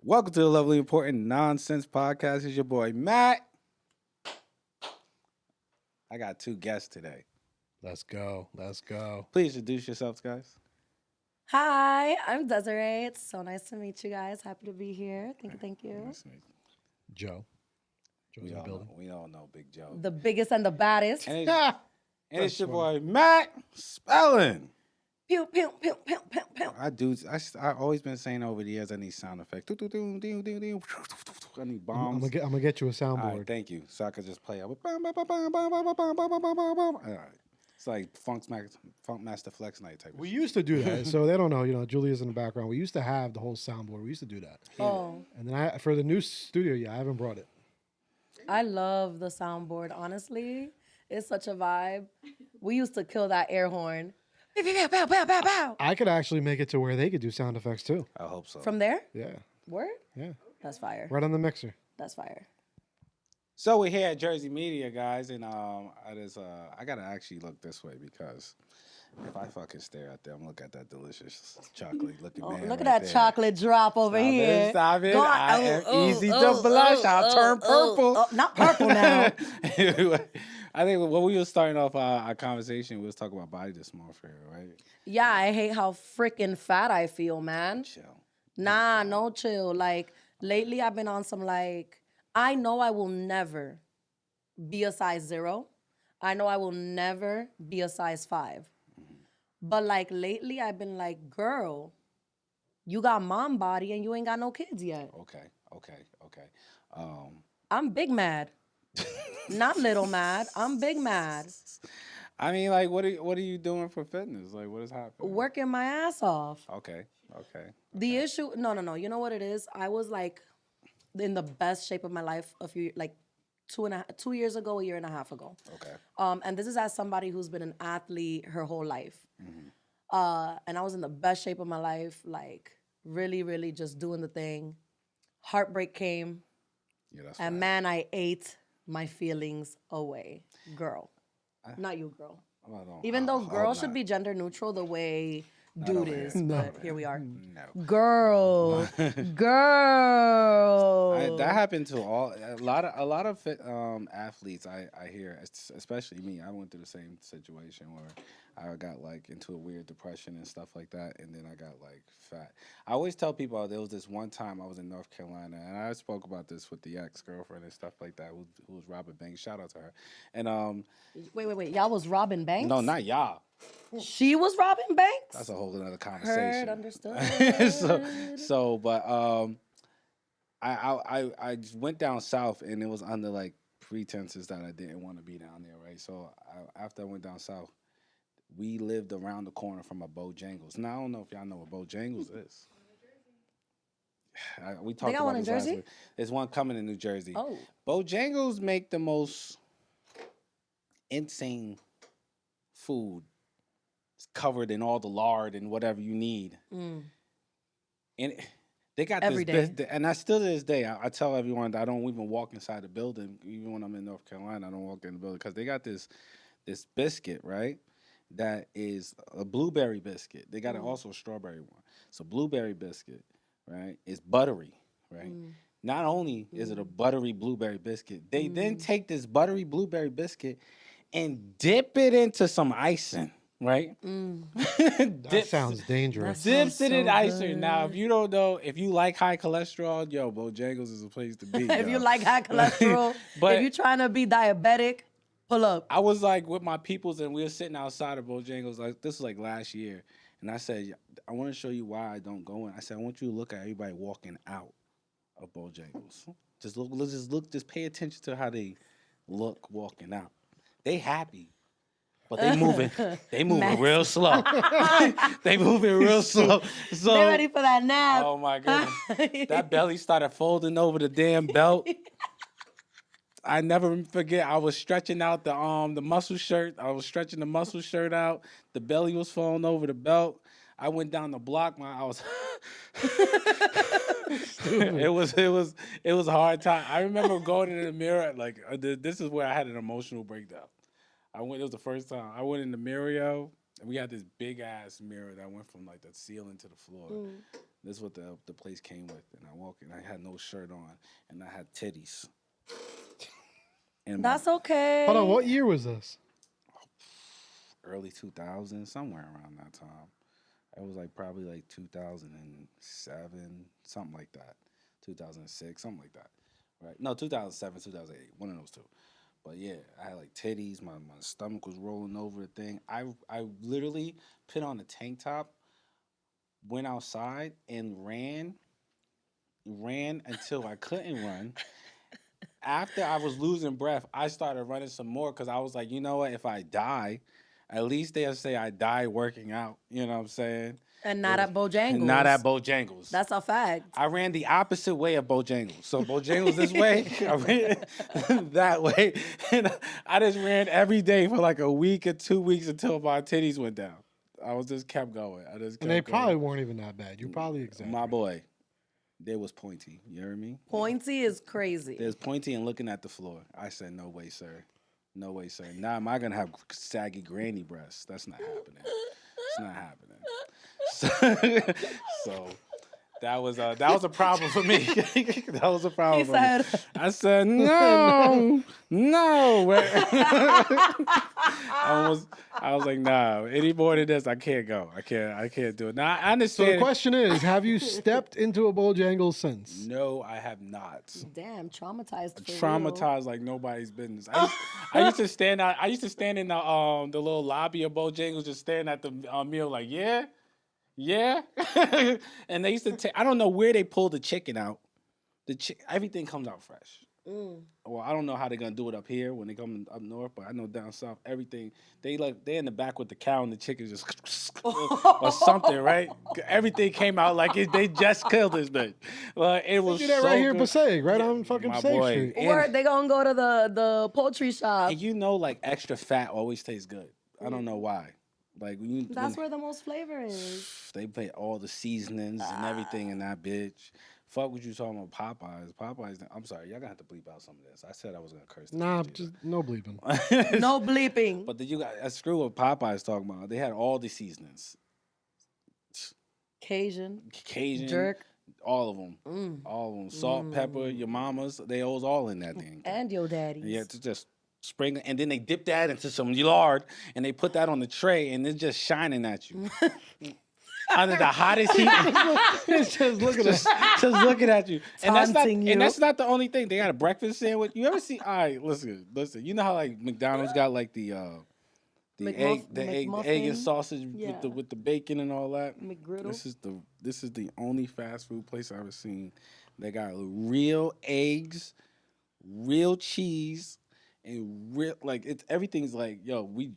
Welcome to the Lovely Important Nonsense Podcast. It's your boy, Matt. I got two guests today. Let's go. Please introduce yourselves, guys. Hi, I'm Dessiree. It's so nice to meet you guys. Happy to be here. Thank you. Nice to meet you. Joe's in the building. We all know Big Joe. The biggest and the baddest. And it's your boy, Matt Spelling. Pew, pew, pew, pew, pew, pew. I always been saying over the years I need sound effects. I need bombs. I'm gonna get you a All soundboard. right, thank you. So I could just play. All right. It's like Funk Master Flex Night type. We used to do that, so they don't know. You know, Julia's in the background. We used to have the whole soundboard. We used to do that. Oh, And then for the new studio, I haven't brought it. I love the soundboard. Honestly, it's such a vibe. We used to kill that air horn. Pew, pew, pew, pew, pew, pew, pew. I could actually make it to where they could do sound effects too. I hope so. From there? Yeah, Word? yeah, That's fire. right on the mixer. That's fire. So we're here at Jersey Media, guys, and I gotta actually look this way because if I fucking stare at them, look at that delicious chocolate looking Oh, man. look at right that there. chocolate drop over here. Stop it. Go on. I am easy to blush. I'll turn purple. Not purple now. I think when we were starting off our conversation, we was talking about body dysmorphia, right? Yeah, I hate how freaking fat I feel, man. Chill. Nah, no chill. Like, lately I've been on some, like, I know I will never be a size 0. I know I will never be a size 5. But, like, lately I've been like, girl, you got mom body and you ain't got no kids yet. Okay. I'm big mad. Not little mad. I'm big mad. I mean, like, what are you doing for fitness? Like, what is happening? Working my ass off. Okay. The issue, no. You know what it is? I was like in the best shape of my life a few, like 2 years ago, a year and a half ago. Okay. And this is as somebody who's been an athlete her whole life. And I was in the best shape of my life, like really, really just doing the thing. Heartbreak came, Yeah, that's and fine. man, I ate my feelings away. Girl. Not you, girl. Even though girl should be gender neutral the way dude over is, here. but here we are. No. Girl. Girl. That happened to a lot of fit, athletes. I hear, especially me. I went through the same situation where I got like into a weird depression and stuff like that, and then I got like fat. I always tell people there was this one time I was in North Carolina, and I spoke about this with the ex-girlfriend and stuff like that, who was Robin Banks. Shout out to her. And Wait. Y'all was Robin Banks? no, not y'all. She was Robin Banks? That's a whole other conversation. Heard, understood. But I just went down south, and it was under like pretenses that I didn't want to be down there, right? So after I went down south, we lived around the corner from a Bojangles. Now I don't know if y'all know what Bojangles is. We talked got about one in this last Jersey? week. There's one coming in New Jersey. Oh. Bojangles make the most insane food. It's covered in all the lard and whatever you need. And they got Every this, day. and I still to this day, I tell everyone that I don't even walk inside the building. Even when I'm in North Carolina, I don't walk in the building because they got this biscuit, right? That is a blueberry biscuit. They got also a strawberry one. So blueberry biscuit, right, is buttery, right? Not only is it a buttery blueberry biscuit, they then take this buttery blueberry biscuit and dip it into some icing. Right? That sounds dangerous. Dips it in so icing. good. Now, if you don't know, if you like high cholesterol, yo, Bojangles is a place to be. If yo. you like high cholesterol, But- if you're trying to be diabetic, pull up. I was like with my peoples, and we were sitting outside of Bojangles. Like this was like last year, and I said, I want to show you why I don't go in. I said, I want you to look at everybody walking out of Bojangles. Just pay attention to how they look walking out. They happy. But they moving real slow. They moving real slow. So They're ready for that nap. oh my goodness. That belly started folding over the damn belt. I never forget. I was stretching out the muscle shirt. I was stretching the muscle shirt out. The belly was falling over the belt. I went down the block. It was a hard time. I remember going in the mirror. Like this is where I had an emotional breakdown. It was the first time I went in the mirror, yo, and we had this big ass mirror that went from like the ceiling to the floor. This is what the place came with, and I walk in. I had no shirt on, and I had titties. And That's okay. Hold on, what year was this? early 2000s, somewhere around that time. It was like probably like 2007, something like that. 2006, something like that. Right? No, 2007, 2008, one of those two. But yeah, I had like titties. My stomach was rolling over the thing. I literally put on a tank top, went outside and ran until I couldn't run. After I was losing breath, I started running some more because I was like, you know what? If I die, at least they'll say I died working out. You know what I'm saying? And not at Bojangles. Not at Bojangles. That's a fact. I ran the opposite way of Bojangles. So Bojangles this way, I ran that way. And I just ran every day for like a week or 2 weeks until my titties went down. I was just kept going. And they probably weren't even that bad. You probably exaggerated. My boy, there was pointy. You heard me? Pointy is crazy. There's pointy and looking at the floor. I said, no way, sir. No way, sir. Now am I going to have saggy granny breasts? That's not happening. It's not happening. So that was a problem for me. That was a problem for me. I said no. I was like, nah. Any more than this, I can't go. I can't do it. Now I understand. So the question is, have you stepped into a Bojangles since? No, I have not. Damn, traumatized. Traumatized like nobody's business. I used to stand out. I used to stand in the little lobby of Bojangles, just staring at the meal, like yeah. And they used to take. I don't know where they pulled the chicken out. Everything comes out fresh. Well, I don't know how they're gonna do it up here when they come up north, but I know down south everything they're in the back with the cow and the chicken just or something, right? Everything came out like they just killed this bitch. It was do that so right here in good. Passaic, right on fucking My Passaic boy. Street. Or they gonna go to the poultry shop. And you know, like extra fat always tastes good. I don't know why. Like That's where the most flavor is. They put all the seasonings and everything in that bitch. Fuck what you talking about Popeyes. I'm sorry, y'all gonna have to bleep out some of this. I said I was gonna curse. Nah, just no bleeping. No bleeping. But you got screw what Popeyes talking about. They had all the seasonings. Cajun, jerk, all of them, all of them. Salt, pepper, your mamas, they was all in that thing. And your daddy's. Yeah, to just sprinkle, and then they dip that into some lard, and they put that on the tray, and it's just shining at you. Under the hottest heat, it's just looking at you. And that's not the only thing. They got a breakfast sandwich. You ever see? All right, listen. You know how like McDonald's got like the egg and sausage with the bacon and all that. McGriddle. This is the only fast food place I've ever seen. They got real eggs, real cheese, and real everything's like, yo, we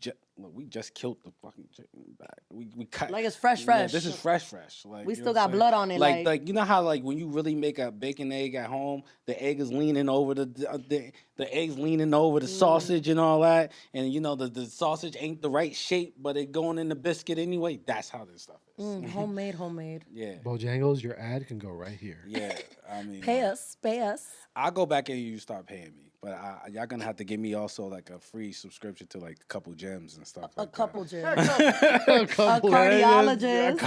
just killed the fucking chicken back. We cut like it's fresh. Yeah, this is fresh. Like we still got blood on it. Like you know how like when you really make a bacon egg at home, the egg is leaning over the egg's leaning over the sausage and all that, and you know the sausage ain't the right shape, but it going in the biscuit anyway. That's how this stuff is. Homemade. Yeah. Bojangles, your ad can go right here. Yeah, I mean, pay us. I'll go back and you start paying me. But y'all gonna have to give me also like a free subscription to like a couple gyms and stuff like that. A couple gyms. A cardiologist.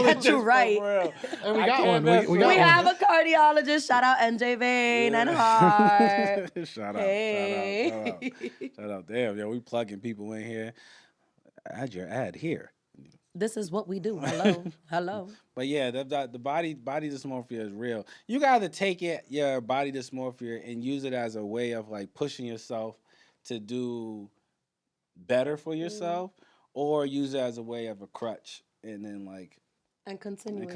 Get you right. And we got one. We have a cardiologist. Shout out NJ Vane and Hart. Shout out. Damn, yo, we plugging people in here. Add your ad here. This is what we do. Hello. But yeah, the body dysmorphia is real. You gotta take your body dysmorphia and use it as a way of like pushing yourself to do better for yourself, or use it as a way of a crutch and then like continue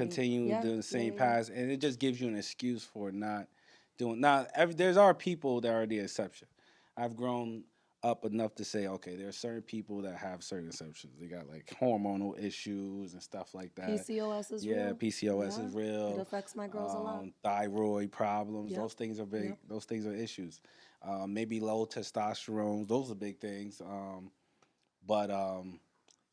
doing the same paths, and it just gives you an excuse for not doing. Now, there are people that are the exception. I've grown up enough to say, okay, there are certain people that have certain exceptions. They got like hormonal issues and stuff like that. PCOS is real. Yeah, PCOS is real. It affects my girls a lot. Thyroid problems, those things are big. Those things are issues. Maybe low testosterone, those are big things. But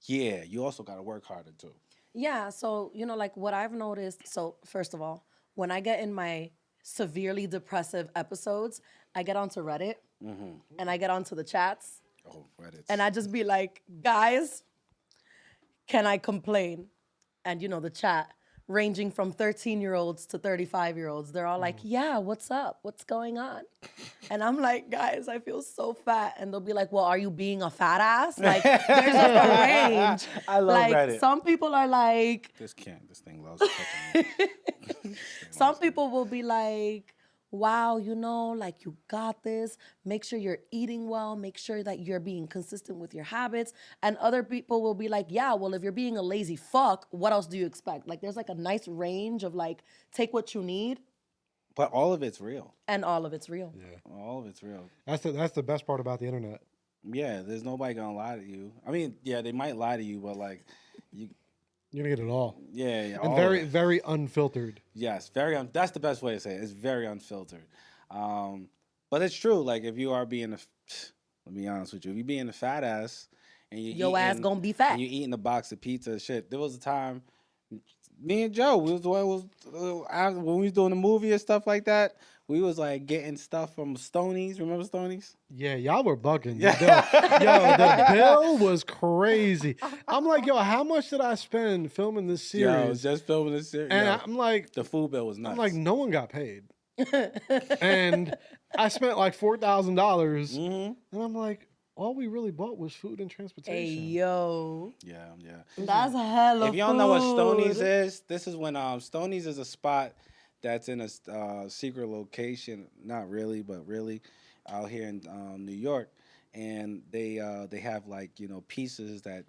yeah, you also got to work harder too. Yeah, so, like what I've noticed, so first of all, when I get in my severely depressive episodes, I get onto Reddit and I get onto the chats. Oh, Reddit. And I just be like, guys, can I complain? And the chat, ranging from 13-year-olds to 35-year-olds. They're all like, yeah, what's up? What's going on? And I'm like, guys, I feel so fat. And they'll be like, well, are you being a fat ass? Like, there's just a range. I love like, Reddit. Some people are like, This thing loves touching me. some people will be like, wow, like you got this. Make sure you're eating well. Make sure that you're being consistent with your habits. And other people will be like, yeah, well, if you're being a lazy fuck, what else do you expect? Like, there's like a nice range of like, take what you need. But all of it's real. And all of it's real. Yeah. All of it's real. That's the best part about the internet. Yeah, there's nobody gonna lie to you. I mean, yeah, they might lie to you, but like, You're gonna get it all. yeah, And all very, of it. very unfiltered. Yes, that's the best way to say it. It's very unfiltered. But it's true. Like, if you are being let me be honest with you, if you being a fat ass and Your ass gonna be fat. and you eating a box of pizza, shit. There was a time, me and Joe, when we was doing the movie and stuff like that, we was like getting stuff from Stoney's. Remember Stoney's? Yeah, y'all were bugging. The bill was crazy. I'm like, yo, how much did I spend filming this series? Yeah, I was just filming this series. and Yo, I'm like, the food bill was nuts. I'm like, no one got paid. And I spent like $4,000. Mhm. And I'm like, all we really bought was food and Hey, transportation. yo. Yeah. That's hella If you don't know what Stoney's food. is, this is when Stoney's is a spot that's in a secret location. Not really, but really, out here in New York, and they have like pieces that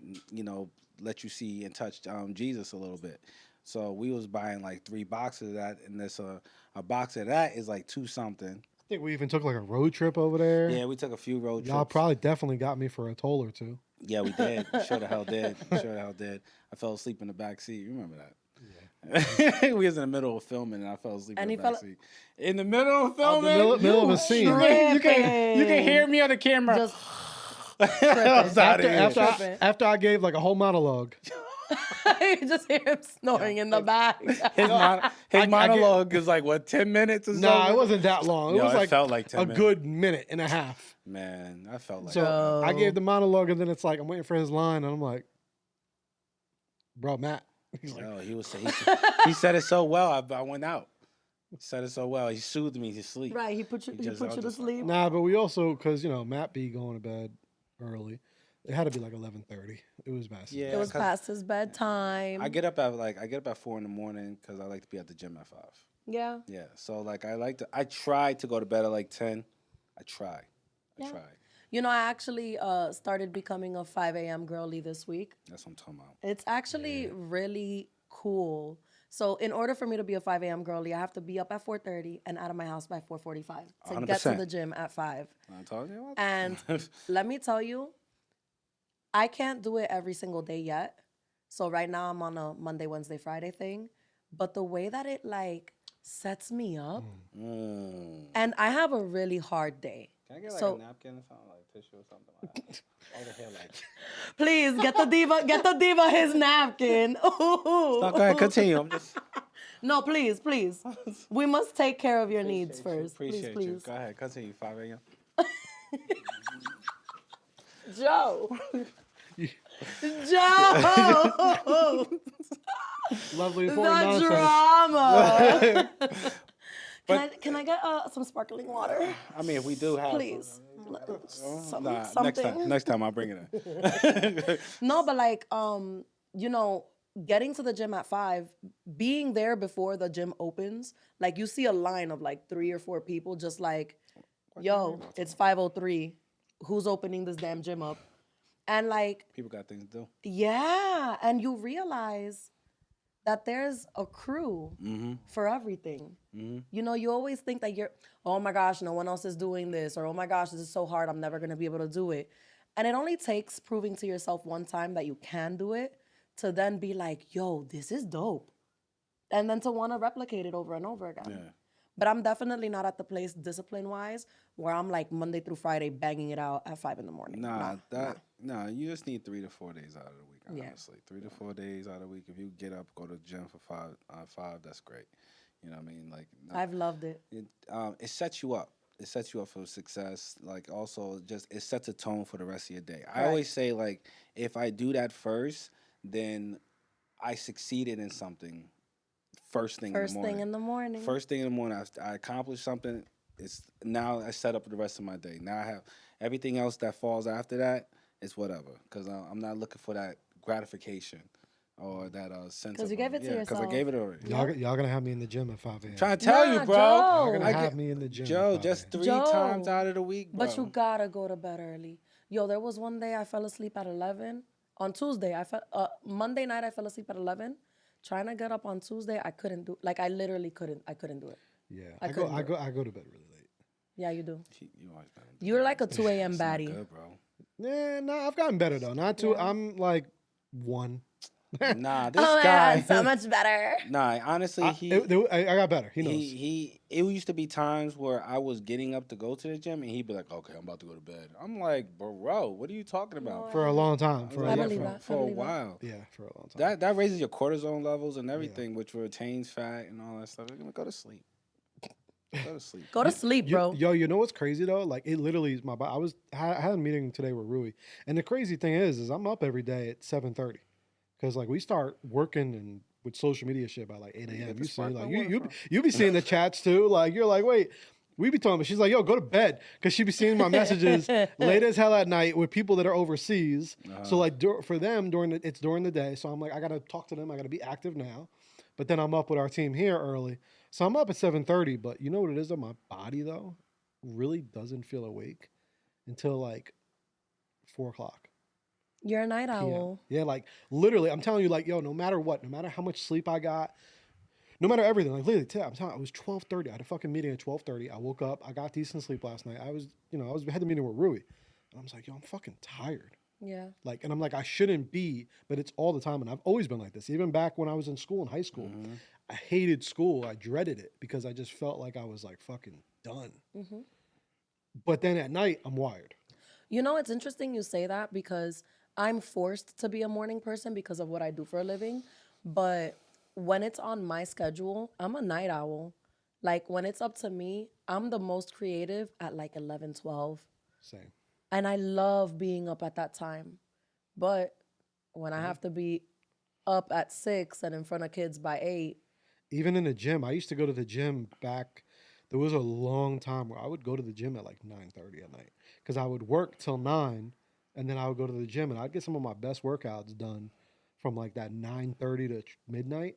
let you see and touch Jesus a little bit. So we was buying like 3 boxes of that, and this a box of that is like 2 something. I think we even took like a road trip over there. Yeah, we took a few road Y'all trips. probably definitely got me for a toll or two. Yeah, we did. Sure the hell did. Sure the hell did. I fell asleep in the back seat. You remember that? Yeah. We was in the middle of filming, and I fell asleep And in the he back seat. In the middle of filming? middle of a scene. You can hear me on the camera. Just I was outta here. After I gave like a whole monologue. you just hear him snoring in the back. His monologue is like, what, 10 minutes or so? Nah, it wasn't that long. It Yo, was it like, felt like 10 a minutes. good minute and a half. Man, I felt like So that. I gave the monologue, and then it's like I'm waiting for his line, and I'm like, bro, Matt. He's like, Yo, he said it so well, I went out. He said it so well. He soothed me to sleep. Right, he put you I was to just sleep. nah, but we also, because, Matt be going to bed early. It had to be like 11:30. It was massive. Yeah. It was 'cause past his bedtime. I get up at 4 in the morning because I like to be at the gym at 5. Yeah. Yeah, so like I try to go to bed at like 10. I try. Yeah. I try. I actually started becoming a 5 a.m. girly this week. That's what I'm talking about. It's actually really cool. So in order for me to be a 5 a.m. girly, I have to be up at 4:30 and out of my house by 4:45 to get to 100%. the gym at 5. I told you about And let me tell you, I can't do it every single day yet. So right now I'm on a Monday, Wednesday, Friday thing. But the way that it like sets me up, and I have a really hard day. Can I get like So- a napkin or something, like tissue or something like that? Over here, like. Please get the diva his napkin. No, go ahead, continue. I'm just. No, please. We must take care of your needs first. Appreciate please, you. please. Go ahead, continue. 5 a.m. Joe. Joe. Lovely, The important nonsense. drama. Can I get some sparkling water? I mean, if we do have. Please. Nah, Something. next time I'll bring it in. No, but like, getting to the gym at 5, being there before the gym opens, like you see a line of like 3 or 4 people just like, yo, it's 5:03. Who's opening this damn gym up? And like, People got things to do. yeah, and you realize that there's a crew for everything. You always think that oh my gosh, no one else is doing this, or oh my gosh, this is so hard, I'm never gonna be able to do it. And it only takes proving to yourself one time that you can do it to then be like, yo, this is dope. And then to want to replicate it over and over again. Yeah. But I'm definitely not at the place discipline-wise where I'm like Monday through Friday banging it out at 5 in the morning. Nah, you just need 3 to 4 days out of the week, Yeah. honestly. 3 to 4 days out of the week. If you get up, go to the gym for 5, that's great. You know what I mean? Like, I've loved it. it sets you up. It sets you up for success. Like, also, it sets a tone for the rest of your day. I always say, like, if I do that first, then I succeeded in something first thing First in the morning. thing in the morning. First thing in the morning, I accomplished something. It's now I set up the rest of my day. Now I have everything else that falls after that is whatever, because I'm not looking for that gratification or that sense. Because of you gave it to because I yourself. gave it already. Y'all gonna have me in the gym at 5 a.m. Trying to tell you, Nah, bro. Joe. Y'all gonna I have get- me in the gym. Joe, at 5 just a.m. 3 Joe, times out of the week, bro. But you gotta go to bed early. Yo, there was one day I fell asleep at 11. On Tuesday, Monday night I fell asleep at 11. Trying to get up on Tuesday, I couldn't do. Like I literally couldn't. I couldn't do it. Yeah, I I go couldn't do to bed really late. Yeah, you do. You always better do You're that. like a 2 a.m. It's not baddie. good, bro. Yeah, no, I've gotten better though. Not too. Yeah. I'm like 1. Nah, this Oh my guy. God, so much better. Nah, honestly, I got better. He knows. It used to be times where I was getting up to go to the gym, and he'd be like, "Okay, I'm about to go to bed." I'm like, "Bro, what are you talking about?" For a long time. I For was a, I like, believe for, that. for I a believe that. while. Yeah, for a long time. That raises your cortisol levels and everything, which retains fat and all that stuff. You're gonna go to sleep. Go to sleep. Go to sleep, bro. Yo, you know what's crazy though? Like it literally is my body. I had a meeting today with Rui, and the crazy thing is I'm up every day at 7:30, because like we start working and with social media shit by like 8 get a.m. the You see, sparkling like water you from? you be seeing the chats too. Like you're like, wait. We be talking, but she's like, yo, go to bed. Because she be seeing my messages late as hell at night with people that are overseas. So like for them, it's during the day. So I'm like, I got to talk to them. I got to be active now. But then I'm up with our team here early. So I'm up at 7:30. But you know what it is, though? My body, though, really doesn't feel awake until like 4 o'clock. You're a night PM. owl. Yeah, like literally, I'm telling you, like, yo, no matter what, no matter how much sleep I got, no matter everything, like literally, I'm telling you, it was 12:30. I had a fucking meeting at 12:30. I woke up. I got decent sleep last night. I had the meeting with Rui, and I was like, yo, I'm fucking tired. Yeah. Like, and I'm like, I shouldn't be, but it's all the time, and I've always been like this. Even back when I was in school, in high school, I hated school. I dreaded it because I just felt like I was like fucking done. But then at night, I'm wired. You know, it's interesting you say that because I'm forced to be a morning person because of what I do for a living. But when it's on my schedule, I'm a night owl. Like when it's up to me, I'm the most creative at like 11, 12. Same. And I love being up at that time. But when I have to be up at 6 and in front of kids by 8. Even in the gym, I used to go to the gym back. There was a long time where I would go to the gym at like 9:30 at night because I would work till 9, and then I would go to the gym and I'd get some of my best workouts done from like that 9:30 to midnight.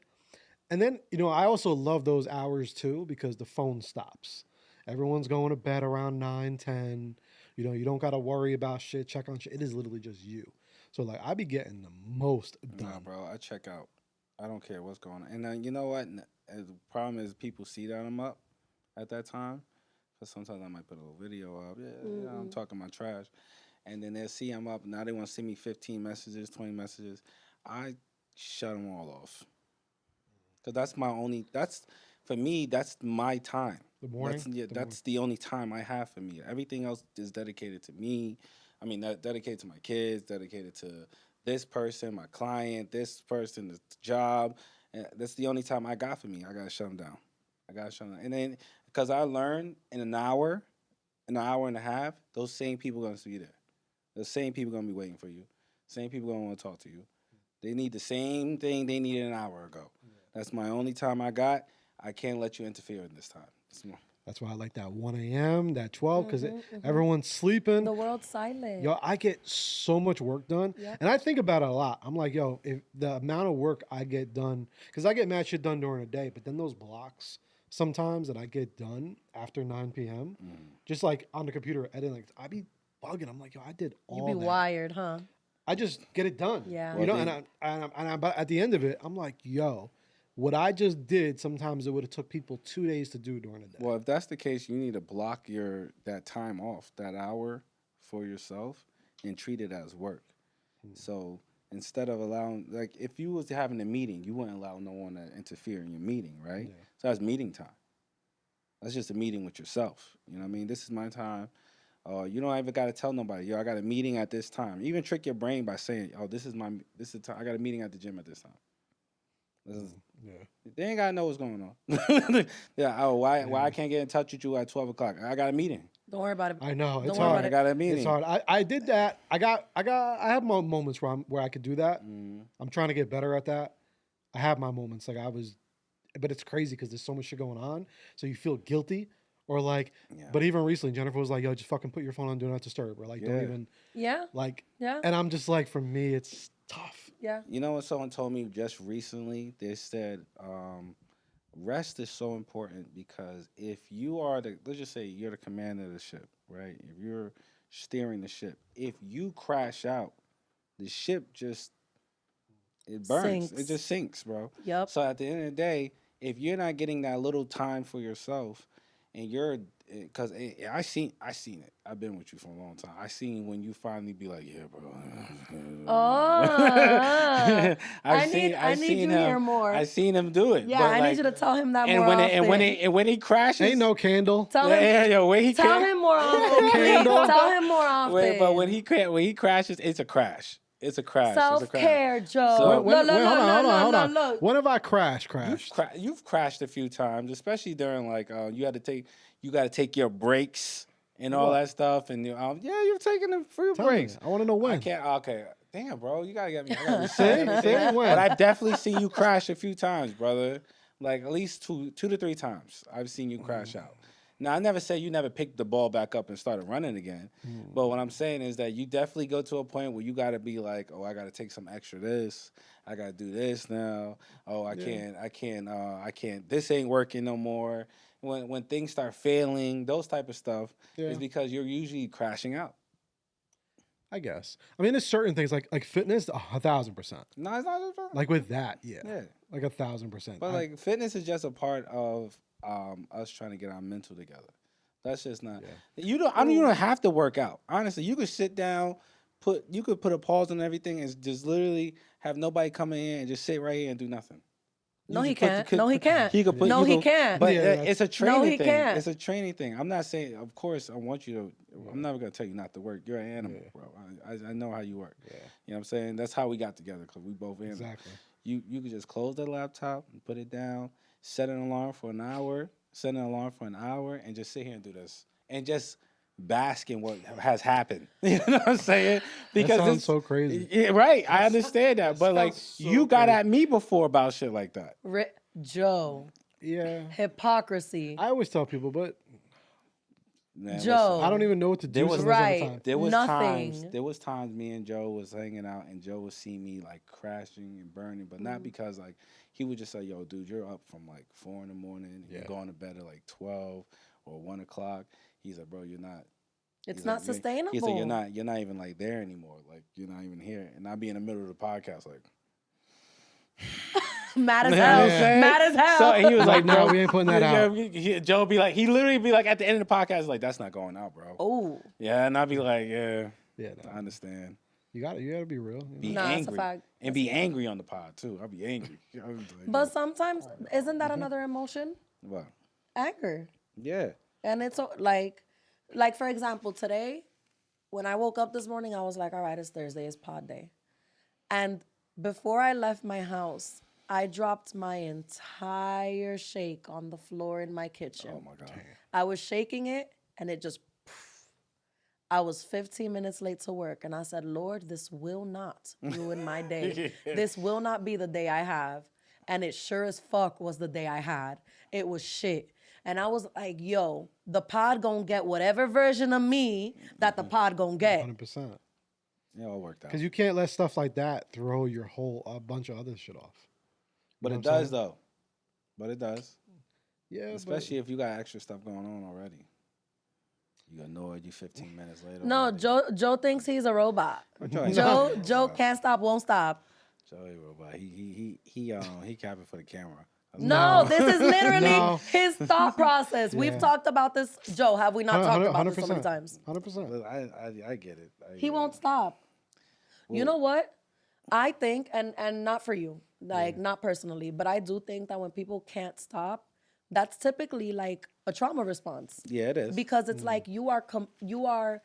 And then, you know, I also love those hours too because the phone stops. Everyone's going to bed around 9, 10. You know, you don't got to worry about shit, check on shit. It is literally just you. So, like, I be getting the most done. Nah, bro, I check out. I don't care what's going on. And then, you know what? The problem is people see that I'm up at that time. Because sometimes I might put a little video up. Yeah, I'm talking my trash. And then they'll see I'm up. Now they want to send me 15 messages, 20 messages. I shut them all off. Because for me, that's my time. The morning? That's the only time I have for me. Everything else is dedicated to me. I mean, dedicated to my kids, dedicated to this person, my client, this person, this job. And that's the only time I got for me. I got to shut them down. And then, because I learned in an hour and a half, those same people are going to be there. Those same people are going to be waiting for you. Same people going to want to talk to you. They need the same thing they needed an hour ago. That's my only time I got. I can't let you interfere in this time. That's why I like that 1 a.m., that 12, because everyone's sleeping. The world's silent. Yo, I get so much work done. Yep. And I think about it a lot. I'm like, yo, if the amount of work I get done, because I get mad shit done during the day, but then those blocks sometimes that I get done after 9 p.m., just like on the computer editing, like, I be bugging. I'm like, yo, I did all You be that. wired, huh? I just get it done. Yeah. You know, but at the end of it, I'm like, yo, what I just did, sometimes it would have took people 2 days to do during the day. Well, if that's the case, you need to block that time off, that hour for yourself, and treat it as work. So instead of allowing, like, if you was having a meeting, you wouldn't allow no one to interfere in your meeting, right? Yeah. So that's meeting time. That's just a meeting with yourself. You know what I mean? This is my time. You don't ever got to tell nobody, yo, I got a meeting at this time. Even trick your brain by saying, oh, this is the time. I got a meeting at the gym at this time. They ain't gotta know what's going on. Why I can't get in touch with you at 12 o'clock? I got a meeting. Don't worry about it. I know it's Don't worry hard. about I it. got a meeting. It's hard. I did that. I have my moments where I could do that. I'm trying to get better at that. I have my moments. Like but it's crazy because there's so much shit going on, so you feel guilty. Or like, Yeah. but even recently, Jennifer was like, "Yo, just fucking put your phone on Do Not Disturb," or like, Yeah. don't even Yeah. like. Yeah. And I'm just like, for me, it's tough. Yeah. You know what someone told me just recently? They said rest is so important because if you are let's just say you're the commander of the ship, right? If you're steering the ship, if you crash out, the ship just it burns. Sinks. It just sinks, bro. Yep. So at the end of the day, if you're not getting that little time for yourself, and you're, because I seen it. I've been with you for a long time. I seen when you finally be like, yeah, bro. Oh. I've I need seen you him. hear more. I seen him do it. Yeah, but I like, need you to tell him that and more when often. and when he crashes, Ain't no candle. Tell yeah, him. yeah, when he Tell can't- him more often. please. Tell him more often. but when he crashes, it's a crash. It's a crash. Self It's a crash. care, Joe. So- Hold on. Look. When have I crashed? You've crashed a few times, especially during like you got to take your breaks and all What? that stuff, and you've taken a few Tell me. breaks. I want to know when. I can't. Okay, damn, bro, you gotta get me. I gotta Say reset when. But I've definitely seen you crash a few times, brother. Like at least two to three times I've seen you crash out. Now I never say you never picked the ball back up and started running again, but what I'm saying is that you definitely go to a point where you got to be like, oh, I got to take some extra this. I got to do this now. Oh, I can't. This ain't working no more. When things start failing, those type of stuff is because you're usually crashing out. I guess. I mean, there's certain things like fitness, 1,000%. No, it's not just Like with that, yeah. like 1,000%. But like fitness is just a part of us trying to get our mental together. That's just not. You don't have to work out. Honestly, you could sit down, you could put a pause on everything, and just literally have nobody come in and just sit right here and do nothing. No, You he could put can't. No, he can't. He could put. No, you he could- can't. But Yeah, it's a training No, he thing. can't. It's a training thing. I'm not saying. Of course, I want you to. I'm never gonna tell you not to work. You're an animal, bro. I know how you work. Yeah. You know what I'm saying? That's how we got together because we both animals. Exactly. You could just close the laptop and put it down, set an alarm for an hour, and just sit here and do this. And just bask in what has happened. You know what I'm saying? That sounds it's- so crazy. Yeah, right. I understand that. But like sounds so you got crazy. at me before about shit like that. Joe. Yeah. Hypocrisy. I always tell people, but Man, Joe. I don't even know what to do. There was- sometimes all the Right. time. There was Nothing. times me and Joe was hanging out and Joe would see me like crashing and burning, but not because like he would just say, "Yo, dude, you're up from like 4 a.m. and you're going to bed at like 12 or 1 o'clock." He's like, "Bro, you're not." It's He's not like, sustainable. He's like, you're not even like there anymore. Like you're not even here, and I'd be in the middle of the podcast like. Mad as You know what hell. I'm saying? Mad as hell. So and he was like, No, "Bro, we ain't putting that out." Joe be like, he literally be like at the end of the podcast, like, "That's not going out, bro." Oh. Yeah, and I'd be like, "Yeah, Yeah, no. I understand." You gotta be real. You know? Be Nah, it's a angry fact. and be angry on the pod too. I'll be angry. I was like, But sometimes, isn't that another emotion? what? Anger. Yeah. And it's like for example, today, when I woke up this morning, I was like, all right, it's Thursday, it's pod day. And before I left my house, I dropped my entire shake on the floor in my kitchen. Oh my god. I was shaking it and it just, I was 15 minutes late to work and I said, Lord, this will not ruin my day. This will not be the day I have. And it sure as fuck was the day I had. It was shit. And I was like, yo, the pod gonna get whatever version of me that the pod gonna get. 100%. It all worked out. Because you can't let stuff like that throw your whole bunch of other shit off. But know it what I'm does though. But it does. Yeah, Especially if you got extra stuff going on already. You annoyed you 15 minutes later. No, already. Joe thinks he's a robot. Joe- Joe can't stop, won't stop. Joey robot. He capping for the camera. No, this is literally No. his thought process. We've Yeah. talked about this. Joe, have we not talked about this so many 100%. times? 100%. Look, I get it. He won't stop. You know what? I think, and not for you, like not personally, but I do think that when people can't stop, that's typically like a trauma response. Yeah, it is. Because it's like you are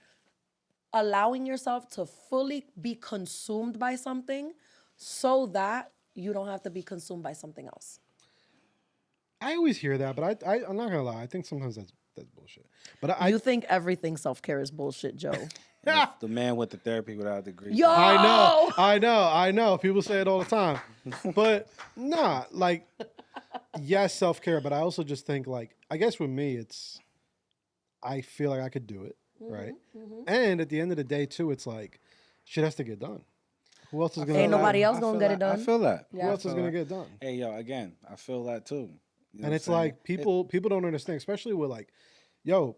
allowing yourself to fully be consumed by something so that you don't have to be consumed by something else. I always hear that, but I'm not gonna lie. I think sometimes that's bullshit. But You think everything self-care is bullshit, Joe. The man with the therapy without a degree. Yo! I know. People say it all the time, but nah. Like yes, self-care, but I also just think like, I guess with me, I feel like I could do it, right? And at the end of the day, too, it's like shit has to get done. Who else is gonna? Ain't nobody else I gonna feel get it that. I done. feel that. Yeah. Who else is feel gonna that. get done? Hey, yo, again, I feel that too. You know And what it's I'm saying? like people don't understand, especially with like, yo,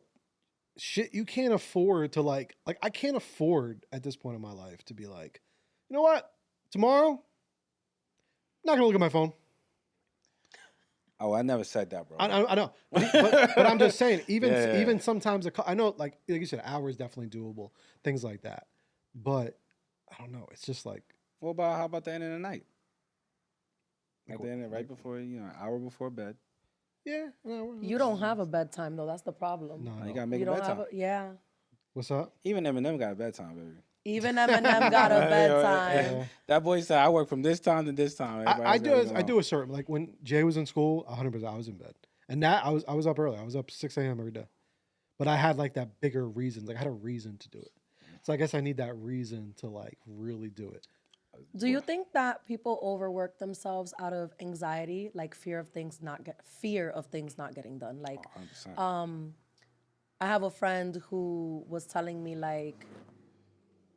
shit, you can't afford to like I can't afford at this point in my life to be like, you know what, tomorrow, not gonna look at my phone. Oh, I never said that, bro. I know, but I'm just saying, Yeah. even sometimes I know, like you said, hours definitely doable, things like that. But I don't know. It's just like, How about the end of the night? At the end, right before an hour before bed. yeah, no, You don't have a bedtime though. That's the problem. no, You no. gotta make You a don't bedtime. have a yeah. What's up? Even Eminem got a bedtime, baby. Even Eminem got a bedtime. Yeah. That boy said, "I work from this time to this time." I do a certain, like when Jay was in school, 100%, I was in bed, and that I was up early. I was up 6 a.m. every day, but I had like that bigger reason. Like I had a reason to do it. So I guess I need that reason to like really do it. Do you think that people overwork themselves out of anxiety, like fear of things not getting done? Like, 100%. I have a friend who was telling me like,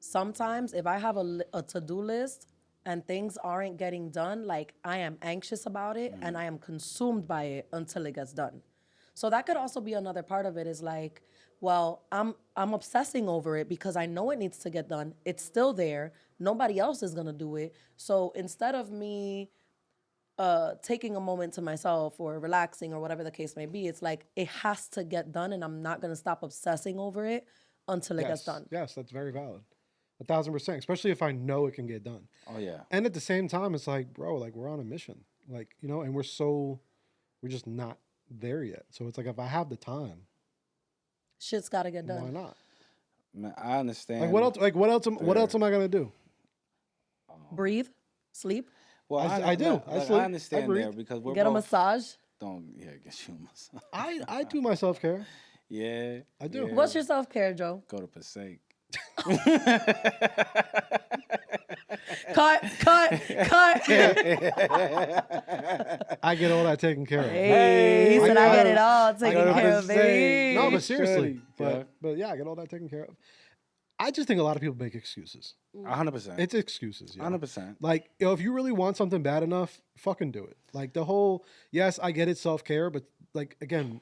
sometimes if I have a to-do list and things aren't getting done, like I am anxious about it and I am consumed by it until it gets done. So that could also be another part of it is like, well, I'm obsessing over it because I know it needs to get done. It's still there. Nobody else is gonna do it. So instead of me taking a moment to myself or relaxing or whatever the case may be, it's like it has to get done and I'm not gonna stop obsessing over it until it gets done. Yes, that's very valid. 1,000%, especially if I know it can get done. Oh yeah. And at the same time, it's like, bro, like we're on a mission, like and we're just not there yet. So it's like if I have the time, Shit's gotta get why done. not? Man, I understand. Like what else? Like what else am I gonna do? Breathe, sleep, Well, I do. look, I look, sleep. I I understand breathe. there because we're get a both massage. don't get you a massage. I do my self care. Yeah, I do. yeah. What's your self-care, Joe? Go to Passaic. Cut. I get all that taken care of. Hey, he said I get it all taken gotta care of, say, baby. No, but seriously, Yeah. but yeah, I get all that taken care of. I just think a lot of people make excuses. 100%. It's excuses. 100%. Like, if you really want something bad enough, fucking do it. Like the whole, yes, I get it, self care, but like again,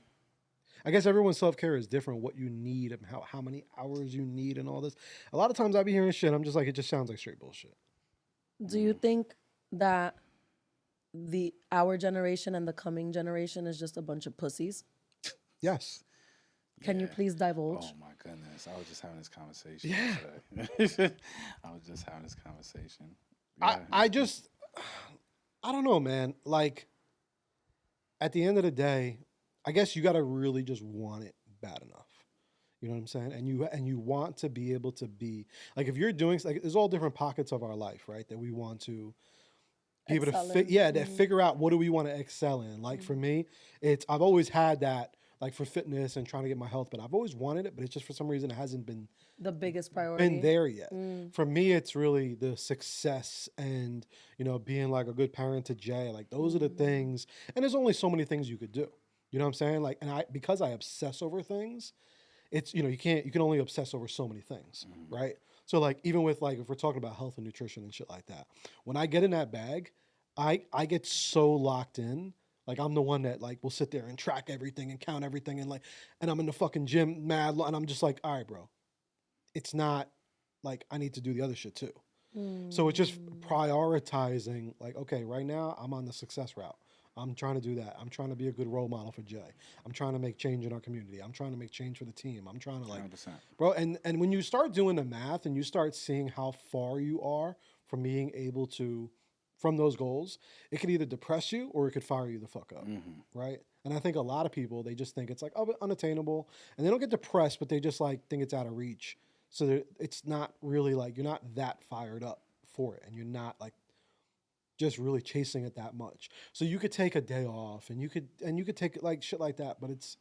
I guess everyone's self care is different. What you need and how many hours you need and all this. A lot of times I be hearing shit. I'm just like, it just sounds like straight bullshit. Do you think that our generation and the coming generation is just a bunch of pussies? Yes. Can you please divulge? Oh my goodness! I was just having this conversation. Yeah. Today. I was just having this conversation. Yeah. I don't know, man. Like, at the end of the day, I guess you got to really just want it bad enough. You know what I'm saying? And you want to be able to be like, if you're doing like, there's all different pockets of our life, right? That we want to be able Excel to in. that figure out what do we want to excel in. Like for me, I've always had that, like for fitness and trying to get my health, but I've always wanted it, but it's just for some reason it hasn't been The biggest priority. been there yet. For me, it's really the success and being like a good parent to Jay. Like those are the things, and there's only so many things you could do. You know what I'm saying? Like, and because I obsess over things, it's you can only obsess over so many things, right? So like even with like if we're talking about health and nutrition and shit like that, when I get in that bag, I get so locked in. Like I'm the one that like will sit there and track everything and count everything and I'm in the fucking gym mad and I'm just like, all right, bro. It's not like I need to do the other shit too. So it's just prioritizing like, okay, right now I'm on the success route. I'm trying to do that. I'm trying to be a good role model for Jay. I'm trying to make change in our community. I'm trying to make change for the team. I'm trying to like, 100%. bro. And when you start doing the math and you start seeing how far you are from being able to, from those goals, it could either depress you or it could fire you the fuck up, right? And I think a lot of people, they just think it's like, oh, unattainable. And they don't get depressed, but they just like think it's out of reach. So it's not really like, you're not that fired up for it. And you're not like just really chasing it that much. So you could take a day off and you could take like shit like that. But it's,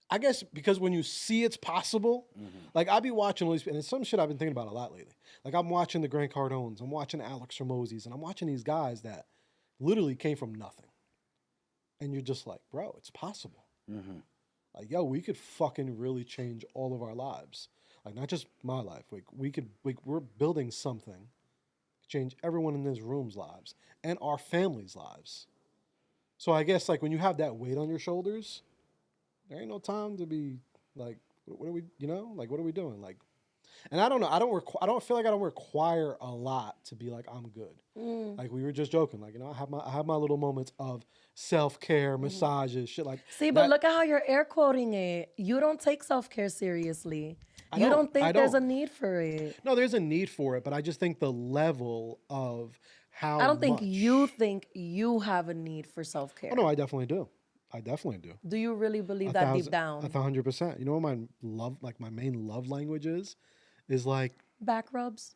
I guess because when you see it's possible, like I be watching all these, and it's some shit I've been thinking about a lot lately. Like I'm watching the Grant Cardones, I'm watching Alex Hormozis, and I'm watching these guys that literally came from nothing. and you're just like, bro, it's possible. Like, yo, we could fucking really change all of our lives. Like, not just my life. Like, we're building something to change everyone in this room's lives and our family's lives. So I guess like when you have that weight on your shoulders, there ain't no time to be like, what are we, like what are we doing? Like, and I don't know. I don't feel like I don't require a lot to be like I'm good. Like we were just joking. Like I have my little moments of self care, massages, shit like. See, but look at how you're air quoting it. You don't take self-care seriously. You don't think there's a need for it. No, there's a need for it, but I just think the level of how I don't think much- you think you have a need for self-care. Oh no, I definitely do. I definitely do. Do you really believe that deep down? 100%. You know what my love, like my main love language is like Back rubs?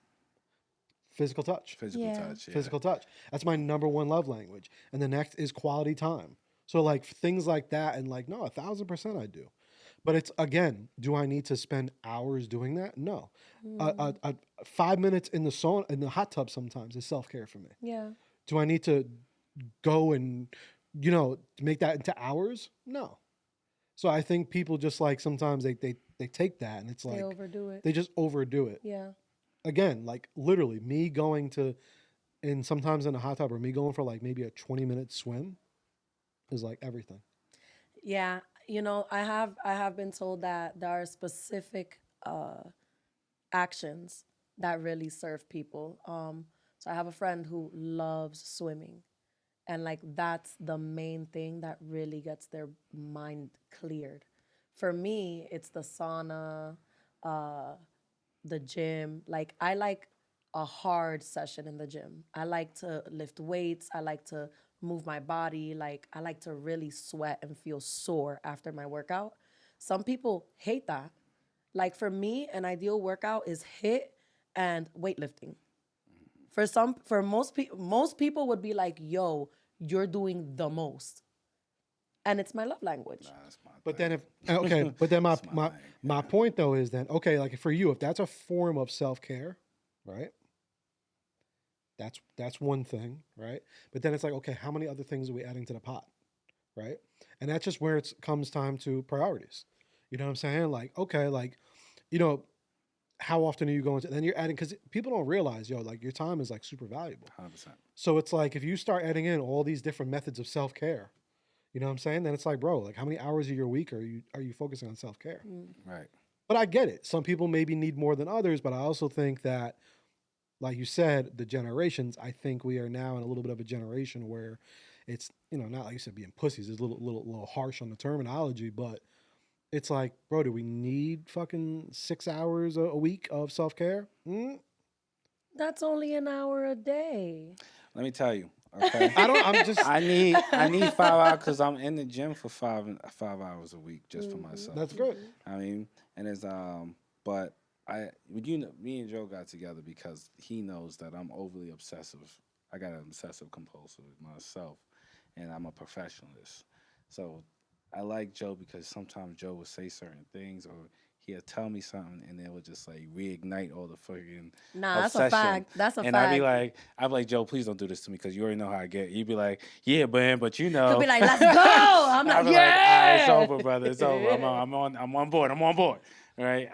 physical touch. Physical touch. Yeah. Physical touch. That's my number one love language. And the next is quality time. So like things like that, and like, no, 1,000% I do. But it's, again, do I need to spend hours doing that? No. 5 minutes in the sauna, in the hot tub sometimes is self-care for me. Yeah. Do I need to go and, make that into hours? No. So I think people just like sometimes they take that and it's like They overdo it. they just overdo it. Yeah. Again, like literally me going to, and sometimes in a hot tub or me going for like maybe a 20-minute swim is like everything. Yeah. I have been told that there are specific actions that really serve people. So I have a friend who loves swimming. And like that's the main thing that really gets their mind cleared. For me, it's the sauna, the gym. Like I like a hard session in the gym. I like to lift weights. I like to move my body. Like I like to really sweat and feel sore after my workout. Some people hate that. Like for me, an ideal workout is HIIT and weightlifting. For most people would be like, "Yo, you're doing the most," and it's my love language. Nah, that's my But thing. then but then my my point though is then, okay, like for you, if that's a form of self-care, right? That's one thing, right? But then it's like, okay, how many other things are we adding to the pot, right? And that's just where it comes time to priorities. You know what I'm saying? Like, okay, like, how often are you going to? Then you're adding, because people don't realize, like your time is like super valuable. 100%. So it's like if you start adding in all these different methods of self-care, you know what I'm saying? Then it's like, bro, like how many hours of your week are you focusing on self-care? Right. But I get it. Some people maybe need more than others, but I also think that, like you said, the generations, I think we are now in a little bit of a generation where it's, not like you said, being pussies is a little harsh on the terminology, but it's like, bro, do we need fucking 6 hours a week of self-care? That's only an hour a day. Let me tell you. Okay. I'm just, I need 5 hours because I'm in the gym for 5 hours a week just for myself. that's good. I mean, and it's but me and Joe got together because he knows that I'm overly obsessive. I got an obsessive compulsive myself, and I'm a perfectionist. So I like Joe because sometimes Joe would say certain things or he'll tell me something and it would just like reignite all the fucking Nah, obsession. that's a fact. That's a and fact. I'd be like, Joe, please don't do this to me because you already know how I get. You'd be like, yeah, man, but you know. He'll be like, let's go. I'm I'd like, be yeah. like, all right, it's over, brother. It's over. I'm on board. Right.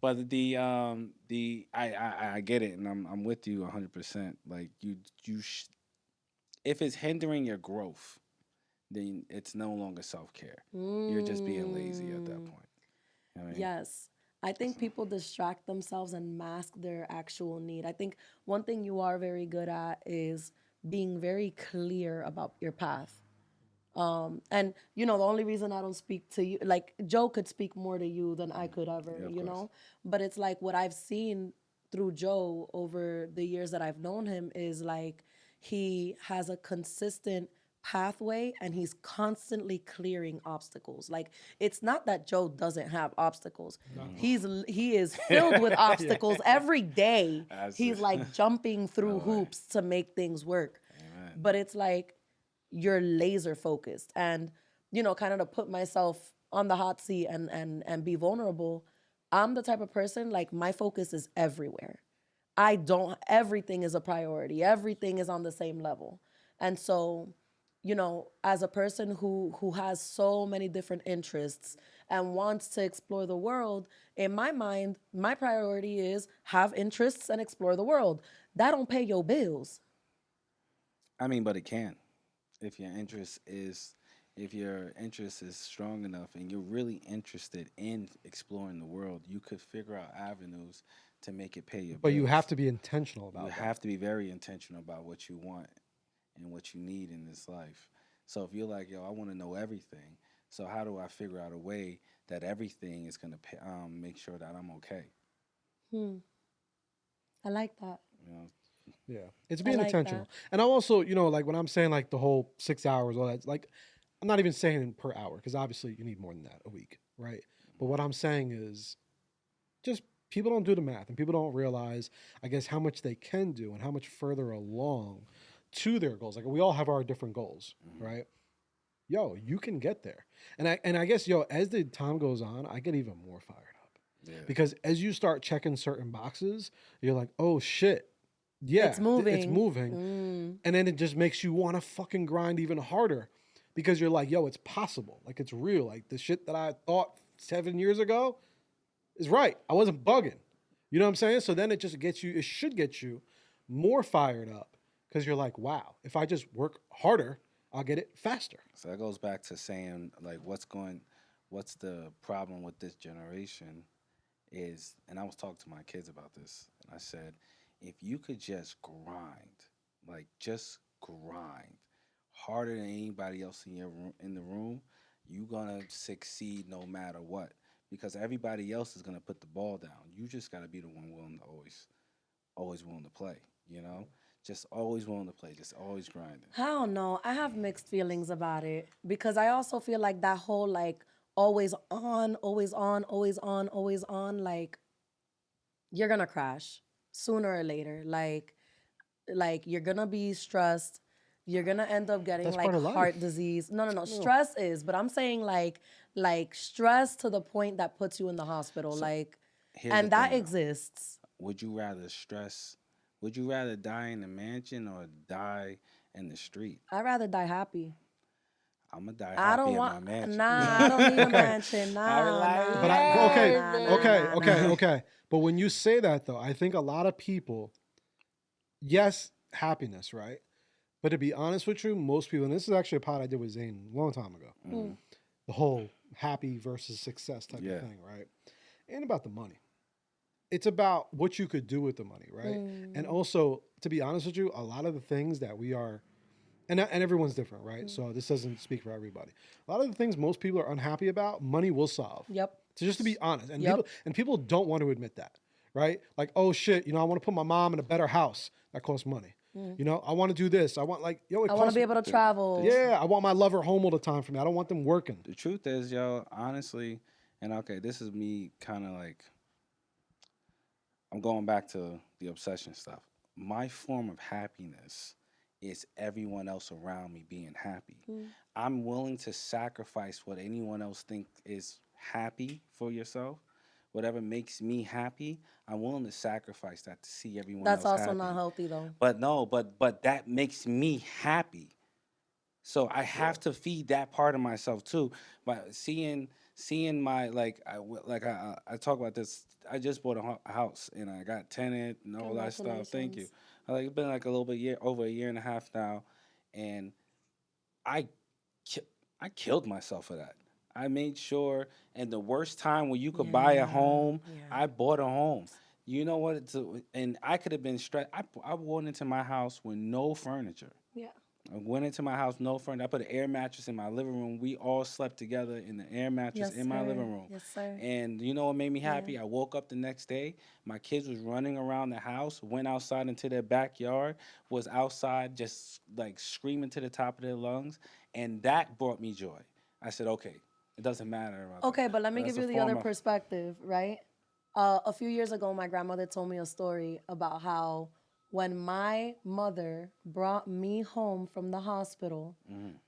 But I get it, and I'm with you 100%. Like if it's hindering your growth, then it's no longer self-care. You're just being lazy at that point. You know what I mean? Yes. I think people distract themselves and mask their actual need. I think one thing you are very good at is being very clear about your path. And the only reason I don't speak to you, like Joe could speak more to you than I could ever, but it's like what I've seen through Joe over the years that I've known him is like he has a consistent pathway and he's constantly clearing obstacles. Like it's not that Joe doesn't have obstacles. He is filled with obstacles every day. He's like jumping through hoops to make things work. Amen. But it's like you're laser focused and kind of to put myself on the hot seat and be vulnerable. I'm the type of person like my focus is everywhere. Everything is a priority. Everything is on the same level. And so as a person who has so many different interests and wants to explore the world, in my mind, my priority is have interests and explore the world. That don't pay your bills. I mean, but it can. If your interest is if your interest is strong enough and you're really interested in exploring the world, you could figure out avenues to make it pay your But you have bills. to be intentional You about that. have to be very intentional about what you want and what you need in this life. So if you're like, yo, I want to know everything, so how do I figure out a way that everything is gonna make sure that I'm okay? Hmm. I like that. You know, Yeah, it's I being like intentional. that. And I'm also, like when I'm saying like the whole 6 hours, all that, like I'm not even saying per hour because obviously you need more than that a week, right? But what I'm saying is just people don't do the math and people don't realize, I guess, how much they can do and how much further along to their goals. Like we all have our different goals, right? Yo, you can get there. And I guess, as the time goes on, I get even more fired up. yeah. Because as you start checking certain boxes, you're like, oh shit, yeah, It's it's moving. moving. And then it just makes you want to fucking grind even harder because you're like, yo, it's possible. Like it's real. Like the shit that I thought 7 years ago is right. I wasn't bugging. You know what I'm saying? So then it should get you more fired up because you're like, wow, if I just work harder, I'll get it faster. So that goes back to saying like what's the problem with this generation is, and I was talking to my kids about this, and I said, if you could just grind, like just grind harder than anybody else in the room, you're gonna succeed no matter what. Because everybody else is gonna put the ball down. You just gotta be the one willing to always willing to play. You know, just always willing to play, just always grinding. I don't know. I have mixed feelings about it because I also feel like that whole like always on, always on, always on, always on, like you're gonna crash sooner or later. Like you're gonna be stressed. You're gonna end up getting That's like part of heart life. disease. No, no, no. No. Stress is, but I'm saying like stress to the point that puts you in the hospital. So Like, here's the and that thing though. exists. Would you rather stress? Would you rather die in the mansion or die in the street? I'd rather die happy. I'm gonna die I don't happy in want. my mansion. Nah, I don't need a Okay. mansion. I was Nah, like, nah, But I nah, okay, nah, nah, okay, nah, okay, nah. okay. But when you say that though, I think a lot of people, yes, happiness, right? But to be honest with you, most people, and this is actually a pod I did with Zane a long time ago, Mm, the whole happy versus success type yeah. of thing, right? Ain't about the money. It's about what you could do with the money, right? And also, to be honest with you, a lot of the things that we are, and everyone's different, right? So this doesn't speak for everybody. A lot of the things most people are unhappy about, money will solve. Yep. So just to be honest, and Yep. people don't want to admit that, right? Like, oh shit, I want to put my mom in a better house. That costs money. I want to do this. I want it I want to costs. be able to travel. Yeah, I want my lover home all the time for me. I don't want them working. The truth is, yo, honestly, and okay, this is me kind of like I'm going back to the obsession stuff. My form of happiness is everyone else around me being happy. I'm willing to sacrifice what anyone else think is happy for yourself. Whatever makes me happy, I'm willing to sacrifice that to see everyone That's else also happy. not healthy though. But no, but that makes me happy. So I have to feed that part of myself too. But seeing my I talk about this. I just bought a house and I got tenant and all that stuff. Thank you. Congratulations. It's been like a little bit over a year and a half now, and I I killed myself for that. I made sure, and the worst time when you could buy a home, Yeah. I bought a home. You know what? And I could have been stressed. I went into my house with no furniture. Yeah. I went into my house, no furniture. I put an air mattress in my living room. We all slept together in the air mattress Yes, in my sir. living room. Yes, sir. And you know what made me happy? I woke up the next day. My kids was running around the house, went outside into their backyard, was outside just like screaming to the top of their lungs. And that brought me joy. I said, okay, it doesn't matter about that. Okay, but let me That's give a you the other form of- perspective, right? A few years ago, my grandmother told me a story about how when my mother brought me home from the hospital,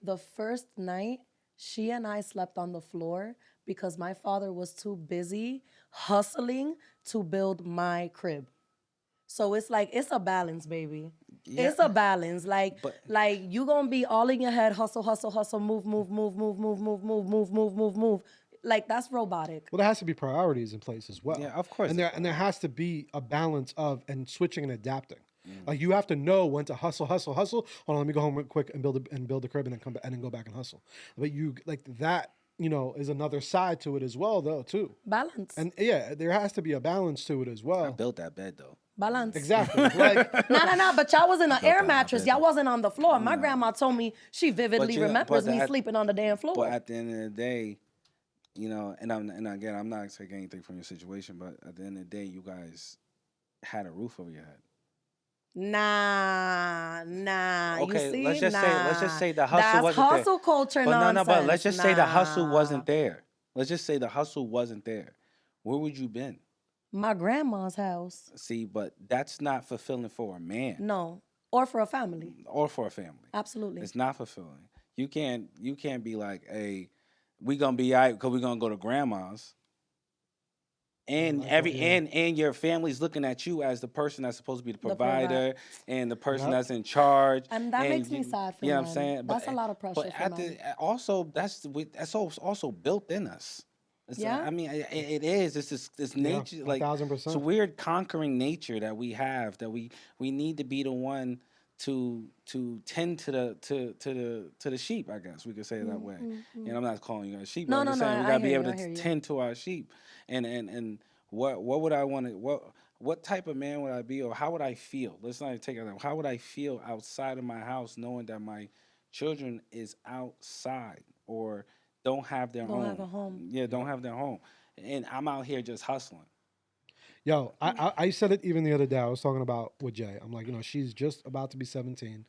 the first night, she and I slept on the floor because my father was too busy hustling to build my crib. So it's like it's a balance, baby. Yeah. It's a balance. But- Like you gonna be all in your head, hustle, hustle, hustle, move, move, move, move, move, move, move, move, move, move, move. Like that's robotic. Well, there has to be priorities in place as well. Yeah, of course And there's there has to be a balance of and switching and adapting. Mm. Like you have to know when to hustle, hustle, hustle. Hold on, let me go home real quick and build a crib and then come back and then go back and hustle. But you like that, is another side to it as well, though, too. Balance. And yeah, there has to be a balance to it as I well. built that bed though. Balance. Exactly. Like No. But y'all was in an air mattress. Y'all wasn't on the floor. My No. grandma told me she vividly you know, remembers but me at- sleeping on the damn floor. But at the end of the day, and again, I'm not taking anything from your situation, but at the end of the day, you guys had a roof over your head. Nah. Okay, You see? let's just say the hustle That's wasn't there. hustle culture But nonsense. but let's just say the hustle Nah. wasn't there. Let's just say the hustle wasn't there. Where would you been? My grandma's house. See, but that's not fulfilling for a man No. Or for a family. or for a family. Absolutely. It's not fulfilling. You can't be like, hey, we gonna be all right because we're gonna go to grandma's. And like that, yeah. and your family's looking at you as the person that's supposed to be the provider. provider and the person Yep. that's in charge. And that makes me you- sad for You know what men. I'm saying? That's a lot of pressure But for men. also that's also built in us. Yeah. I mean, it is. It's this nature, like 1000%. it's a weird conquering nature that we have. That we need to be the one to tend to the sheep. I guess we could say it that way. And I'm not calling you guys sheep. No, but I'm no, just no, saying we I gotta be hear able you, I hear to you. tend to our sheep. And what would I want to what type of man would I be, or how would I feel? Let's not even take it out. How would I feel outside of my house knowing that my children is outside or don't have their Don't home? have a home. Yeah, don't have their home, and I'm out here just hustling. Yo, I said it even the other day. I was talking about with Jay. I'm like, she's just about to be 17.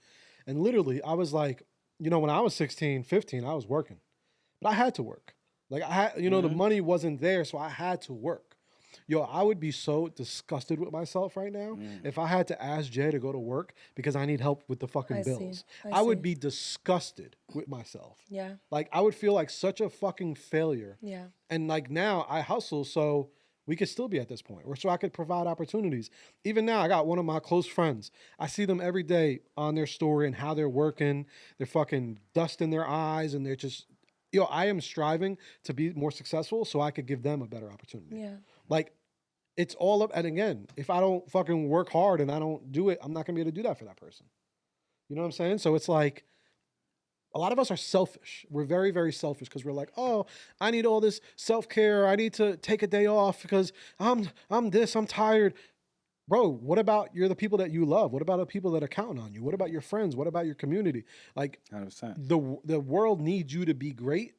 And literally, I was like, when I was 16, 15, I was working. But I had to work. Like, I had, the money wasn't there, so I had to work. Yo, I would be so disgusted with myself right now if I had to ask Jay to go to work because I need help with the fucking I see. bills. I I would see. be disgusted with myself. Yeah. Like, I would feel like such a fucking failure. Yeah. And like now I hustle so we could still be at this point, or so I could provide opportunities. Even now, I got one of my close friends. I see them every day on their story and how they're working. They're fucking dust in their eyes, and they're just, I am striving to be more successful so I could give them a better opportunity. Yeah. Like, it's all up. And again, if I don't fucking work hard and I don't do it, I'm not gonna be able to do that for that person. You know what I'm saying? So it's like, a lot of us are selfish. We're very, very selfish because we're like, oh, I need all this self-care. I need to take a day off because I'm tired. Bro, what about the people that you love? What about the people that are counting on you? What about your friends? What about your community? Like 100%. the world needs you to be great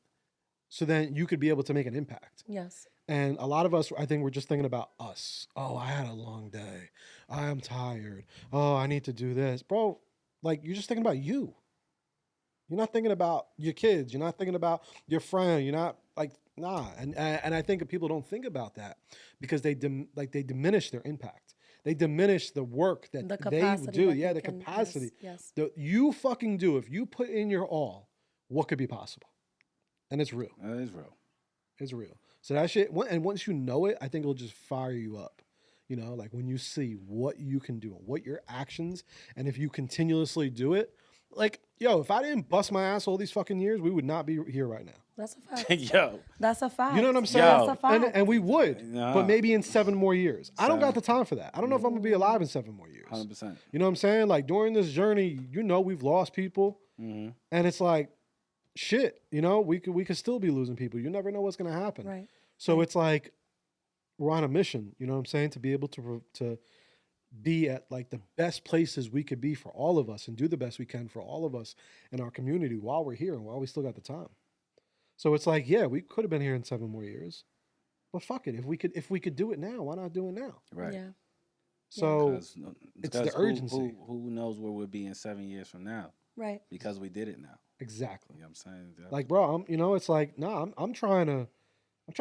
so then you could be able to make an impact. Yes. And a lot of us, I think we're just thinking about us. Oh, I had a long day. I am tired. Oh, I need to do this. Bro, like you're just thinking about you. You're not thinking about your kids. You're not thinking about your friend. You're not like, nah. And I think people don't think about that because they diminish their impact. They diminish the work that The they capacity do. that Yeah, they the can- capacity. yes. You fucking do. If you put in your all, what could be possible? And it's real. That is real. It's real. So that shit, and once you know it, I think it'll just fire you up. Like when you see what you can do and what your actions, and if you continuously do it, like, yo, if I didn't bust my ass all these fucking years, we would not be here right now. That's a fact. Yo, That's a fact. You know what I'm saying? Yo. That's a fact. And we would, Nah. but maybe in 7 more years. I don't got the time for that. I don't know if I'm gonna be alive in 7 more years. 100%. You know what I'm saying? Like during this journey, we've lost people, and it's like, shit. We could still be losing people. You never know what's gonna happen. Right. So it's like we're on a mission. You know what I'm saying? To be able to be at like the best places we could be for all of us and do the best we can for all of us in our community while we're here and while we still got the time. So it's like, yeah, we could have been here in 7 more years, but fuck it. If we could do it now, why not do it now? Right. Yeah. So 'Cause it's the urgency. Who knows where we'll be in 7 years from now? Right. Because we did it now. exactly. You know what I'm saying? Yeah. Like, bro, it's like, nah, I'm trying to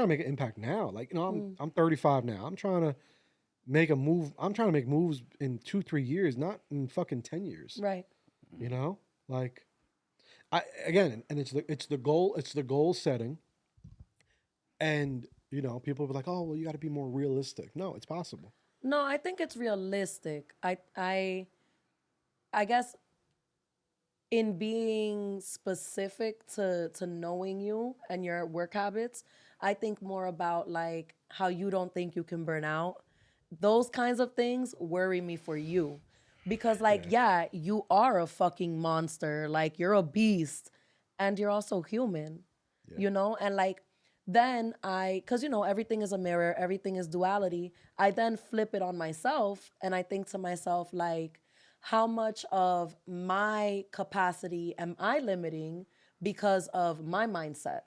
make an impact now. Like, I'm 35 now. I'm trying to make a move. I'm trying to make moves in 2-3 years, not in fucking 10 years. Right. Like, it's the goal setting. And, people will be like, oh, well, you got to be more realistic. No, it's possible. No, I think it's realistic. I guess in being specific to knowing you and your work habits, I think more about like how you don't think you can burn out. Those kinds of things worry me for you. Because like, yeah, you are a fucking monster. Like you're a beast and you're also human. Yeah. You know? And like then cuz you know everything is a mirror, everything is duality. I then flip it on myself and I think to myself like how much of my capacity am I limiting because of my mindset?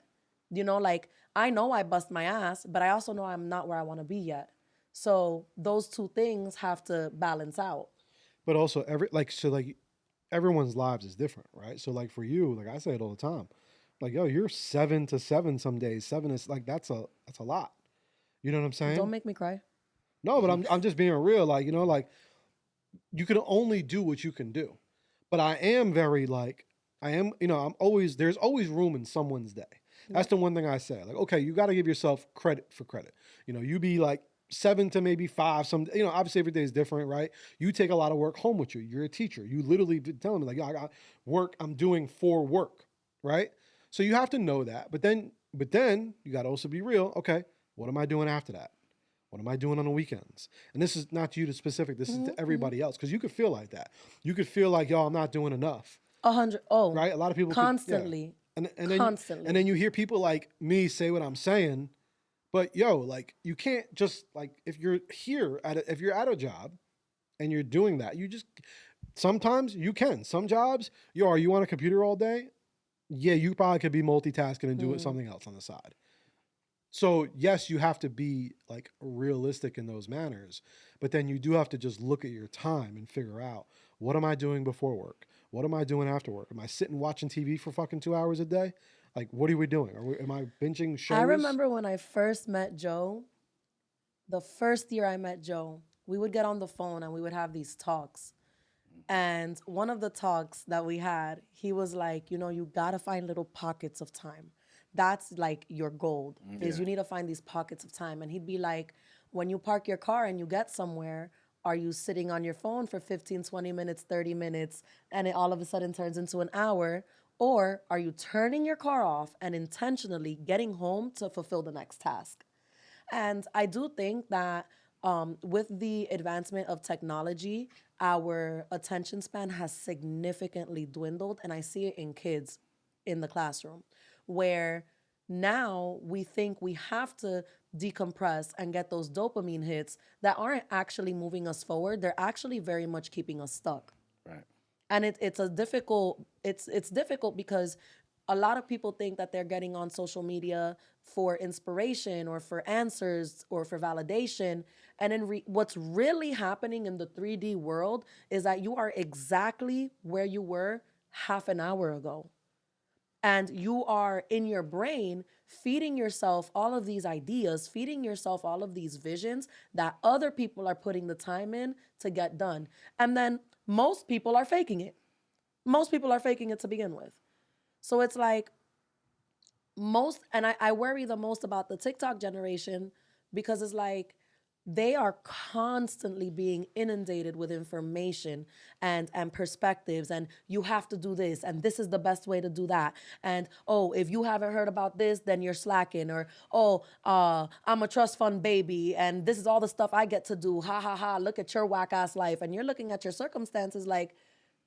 You know, like I know I bust my ass, but I also know I'm not where I want to be yet. So those two things have to balance out. But also everyone's lives is different, right? So like for you, like I say it all the time, like yo, you're 7 to 7 some days. Seven is like that's a lot. You know what I'm saying? Don't make me cry. No, but I'm just being real. Like like you can only do what you can do. But I am very like I am. I'm always there's always room in someone's day. That's the one thing I say. Like okay, you got to give yourself credit for credit. You be like 7 to maybe 5. Obviously every day is different, right? You take a lot of work home with you. You're a teacher. You literally been telling me like, yo, I got work I'm doing for work, right? So you have to know that. But then you got to also be real. Okay, what am I doing after that? What am I doing on the weekends? And this is not to you to specific. This is to everybody else because you could feel like that. You could feel like, yo, I'm not doing enough, 100. Oh, right? A lot of people could, yeah. constantly. And then you hear people like me say what I'm saying, but yo, like you can't just like if you're if you're at a job and you're doing that, you just sometimes you can. Some jobs, yo, are you on a computer all day? Yeah, you probably could be multitasking and do something else on the side. So yes, you have to be like realistic in those manners, but then you do have to just look at your time and figure out what am I doing before work? What am I doing after work? Am I sitting watching TV for fucking 2 hours a day? Like, what are we doing? Am I binging shows? I remember when I first met Joe, the first year I met Joe, we would get on the phone and we would have these talks. And one of the talks that we had, he was like, you gotta find little pockets of time. That's like your gold, is you need to find these pockets of time. And he'd be like, when you park your car and you get somewhere, are you sitting on your phone for 15, 20 minutes, 30 minutes, and it all of a sudden turns into an hour? Or are you turning your car off and intentionally getting home to fulfill the next task? And I do think that with the advancement of technology, our attention span has significantly dwindled. And I see it in kids in the classroom, where now we think we have to decompress and get those dopamine hits that aren't actually moving us forward. They're actually very much keeping us stuck. Right. And it's difficult because a lot of people think that they're getting on social media for inspiration or for answers or for validation. And what's really happening in the 3D world is that you are exactly where you were half an hour ago. And you are in your brain feeding yourself all of these ideas, feeding yourself all of these visions that other people are putting the time in to get done. And then most people are faking it. Most people are faking it to begin with. So it's like I worry the most about the TikTok generation because it's like they are constantly being inundated with information and perspectives, and you have to do this and this is the best way to do that, and oh, if you haven't heard about this then you're slacking, or oh, I'm a trust fund baby and this is all the stuff I get to do, ha ha ha, look at your whack ass life. And you're looking at your circumstances like,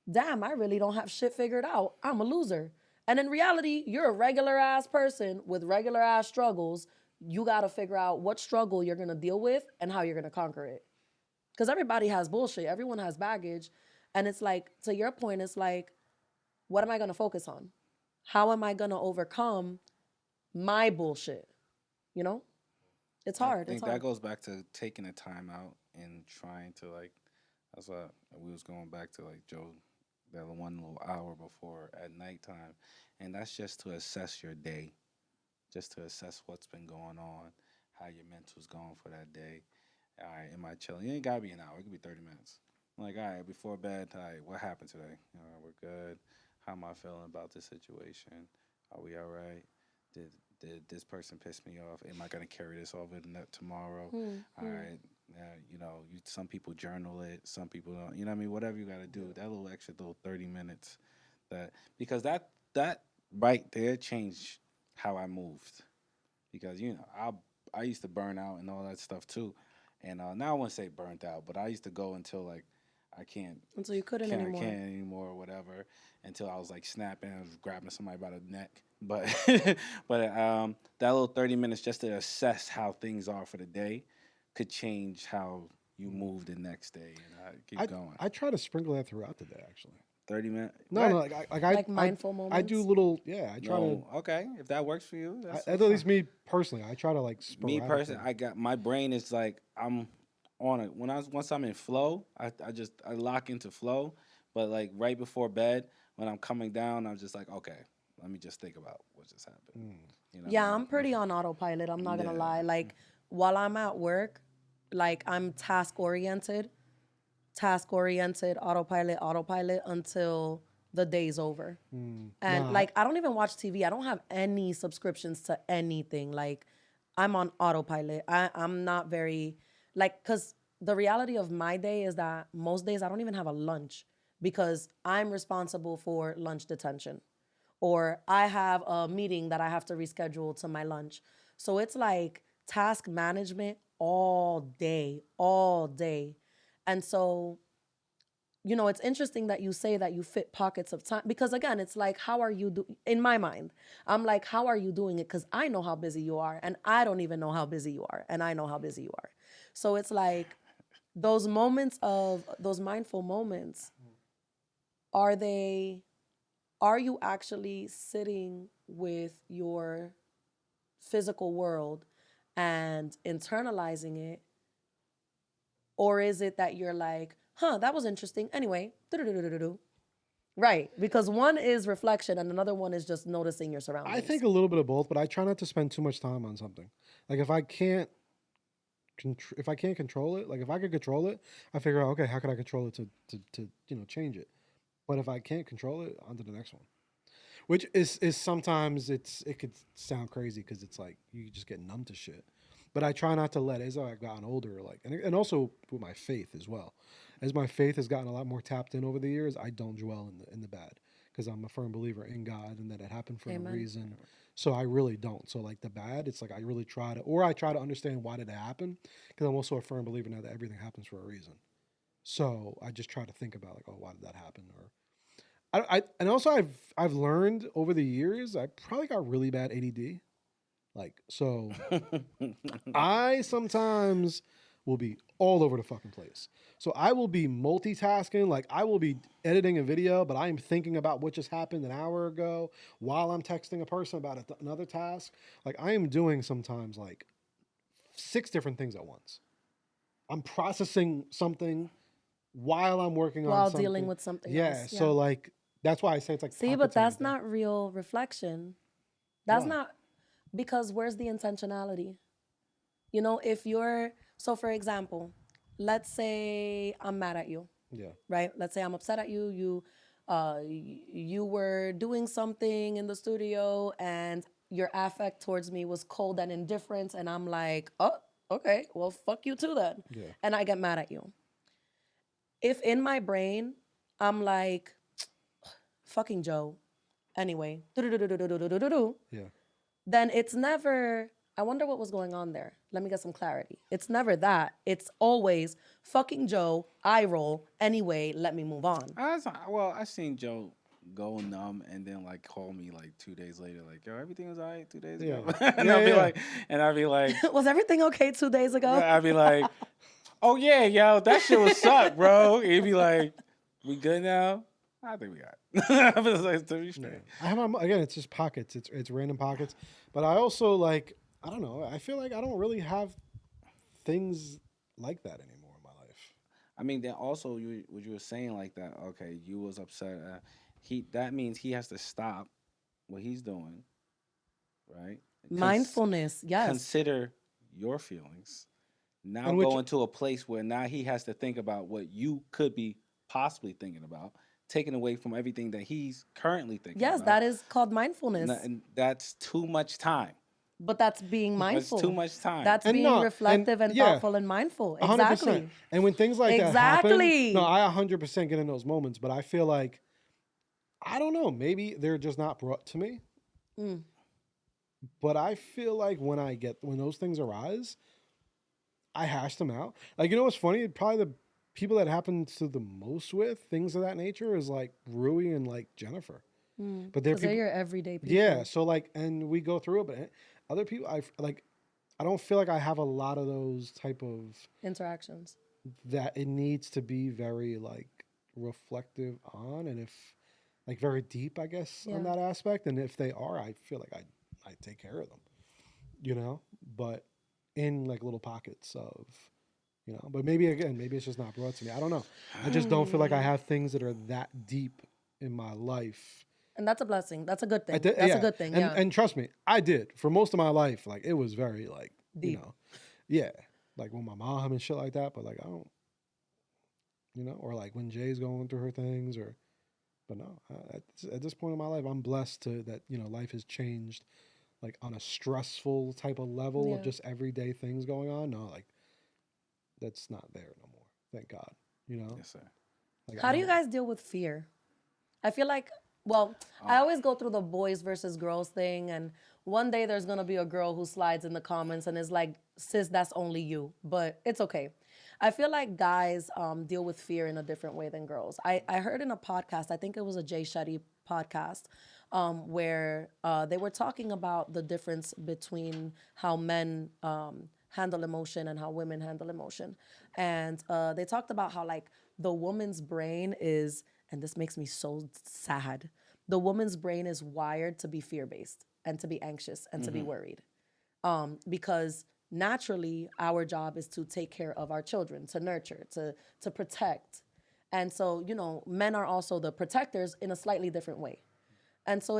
damn, I really don't have shit figured out, I'm a loser. And in reality, you're a regular ass person with regular ass struggles. You got to figure out what struggle you're going to deal with and how you're going to conquer it. Because everybody has bullshit. Everyone has baggage. And it's like, to your point, it's like, what am I going to focus on? How am I going to overcome my bullshit? You know? It's hard. I think It's hard. that goes back to taking the time out and trying to like. That's what we was going back to, like Joe, that one little hour before at nighttime, and that's just to assess your day, just to assess what's been going on, how your mental's going for that day. All right, am I chilling? It ain't gotta be an hour. It could be 30 minutes. I'm like, all right, before bed. All right, what happened today? All right, we're good. How am I feeling about this situation? Are we all right? Did this person piss me off? Am I gonna carry this over tomorrow? All right. You know, some people journal it, some people don't. You know what I mean? Whatever you got to do, that little extra little 30 minutes, because that right there changed how I moved. Because I used to burn out and all that stuff too, and now I wouldn't say burnt out, but I used to go until like I can't Until you couldn't anymore. can't anymore or whatever, until I was like snapping and was grabbing somebody by the neck. But that little 30 minutes just to assess how things are for the day could change how you move the next day and keep going. I try to sprinkle that throughout the day, actually. 30 minutes. No, Right. no, Like mindful I do moments? little, yeah. I try No, okay. If that works for you, to. that's At fine. least me personally, I try to like Me sporadically. personally, I got my brain is like I'm on it. Once I'm in flow, I lock into flow. But like right before bed, when I'm coming down, I'm just like, okay, let me just think about what just happened. You know what I Yeah, mean? I'm pretty on autopilot. I'm not gonna Yeah. lie. Like while I'm at work, like I'm task oriented, autopilot until the day's over. And Nah, like I don't even watch TV. I don't have any subscriptions to anything. Like I'm on autopilot. I'm not very like cuz the reality of my day is that most days I don't even have a lunch because I'm responsible for lunch detention or I have a meeting that I have to reschedule to my lunch. So it's like task management all day, all day. And so, it's interesting that you say that you fit pockets of time because again, it's like, how are you in my mind? I'm like, how are you doing it? Because I know how busy you are, and I don't even know how busy you are, and I know how busy you are. So it's like those mindful moments, are they are you actually sitting with your physical world and internalizing it? Or is it that you're like, that was interesting. Anyway, do-do-do-do-do-do. Right. Because one is reflection and another one is just noticing your surroundings. I think a little bit of both, but I try not to spend too much time on something. Like if I can't control it, like if I could control it, I figure out, okay, how could I control it to change it. But if I can't control it, on to the next one. Which is sometimes it could sound crazy because it's like you just get numb to shit. But I try not to let as I've gotten older, like and also with my faith as well. As my faith has gotten a lot more tapped in over the years, I don't dwell in the bad because I'm a firm believer in God and that it happened for a Amen. reason. So I really don't. So like the bad, it's like I really I try to understand why did it happen because I'm also a firm believer now that everything happens for a reason. So I just try to think about like, oh, why did that happen? Or and also I've learned over the years I probably got really bad ADD. Like so, I sometimes will be all over the fucking place. So I will be multitasking. Like I will be editing a video, but I am thinking about what just happened an hour ago while I'm texting a person about another task. Like I am doing sometimes like 6 different things at once. I'm processing something while I'm working on while something. dealing with something Yeah. else. So like that's why I say it's like See, but pockets that's every day. not real reflection. That's Why? not because where's the intentionality? If you're so for example, let's say I'm mad at you, Yeah. right? Let's say I'm upset at you. You were doing something in the studio and your affect towards me was cold and indifferent, and I'm like, oh, okay, well, fuck you too then. Yeah. And I get mad at you. If in my brain I'm like, fucking Joe, anyway, Yeah. then it's never, I wonder what was going on there. Let me get some clarity. It's never that. It's always fucking Joe, eye roll, anyway, let me move on. I seen Joe go numb and then like call me like 2 days later, like, yo, everything was all right 2 days ago. Yeah. and Yeah, I'll be yeah. like, and I'd be like, Was everything okay 2 days ago? I'd be like, oh yeah, yo, that shit was suck, bro. He'd be like, we good now? I think we got. I was like, to be straight. I have again. It's just pockets. It's random pockets. But I also like. I don't know. I feel like I don't really have things like that anymore in my life. I mean, then also what you were saying like that. Okay, you was upset. That means he has to stop what he's doing, right? Mindfulness, yes. Consider your feelings. Now And which- go into a place where now he has to think about what you could be possibly thinking about, taken away from everything that he's currently thinking Yes, about. that is called mindfulness. And that's too much time. But that's being It's mindful. too much time. That's And being no, reflective and yeah, thoughtful and mindful. 100%. Exactly. And when things like that happen, Exactly. no, I 100% get in those moments, but I feel like, I don't know, maybe they're just not brought to me. Mm. But I feel like when those things arise, I hash them out. Like, you know what's funny? Probably the people that happen to the most with things of that nature is like Rui and like Jennifer. But they're Because they're people, your everyday people. yeah. So like, and we go through it, but other people, I don't feel like I have a lot of those type of Interactions. that it needs to be very like reflective on, and if like very deep, I guess, on Yeah. that aspect. And if they are, I feel like I take care of them, you know. But in like little pockets of, you know. But maybe again, maybe it's just not brought to me. I don't know. I just don't feel like I have things that are that deep in my life. And that's a blessing. That's a good thing. That's That's a good thing. And Yeah. and trust me, I did for most of my life. Like it was very like Deep. you know, yeah, like with my mom and shit like that. But like I don't, you know, or like when Jay's going through her things, or but no, at this point in my life, I'm blessed to that you know life has changed, like on a stressful type of level of Yeah. just everyday things going on. No, like that's not there no more. Thank God. You know. Yes, sir. Like, How do you guys deal with fear? I feel like, well, I always go through the boys versus girls thing. And one day there's going to be a girl who slides in the comments and is like, sis, that's only you. But it's okay. I feel like guys deal with fear in a different way than girls. I heard in a podcast, I think it was a Jay Shetty podcast, where they were talking about the difference between how men handle emotion and how women handle emotion. And they talked about how, like, the woman's brain is, and this makes me so sad, the woman's brain is wired to be fear-based and to be anxious and to be worried. Because naturally, our job is to take care of our children, to nurture, to protect. And so, you know, men are also the protectors in a slightly different way. And so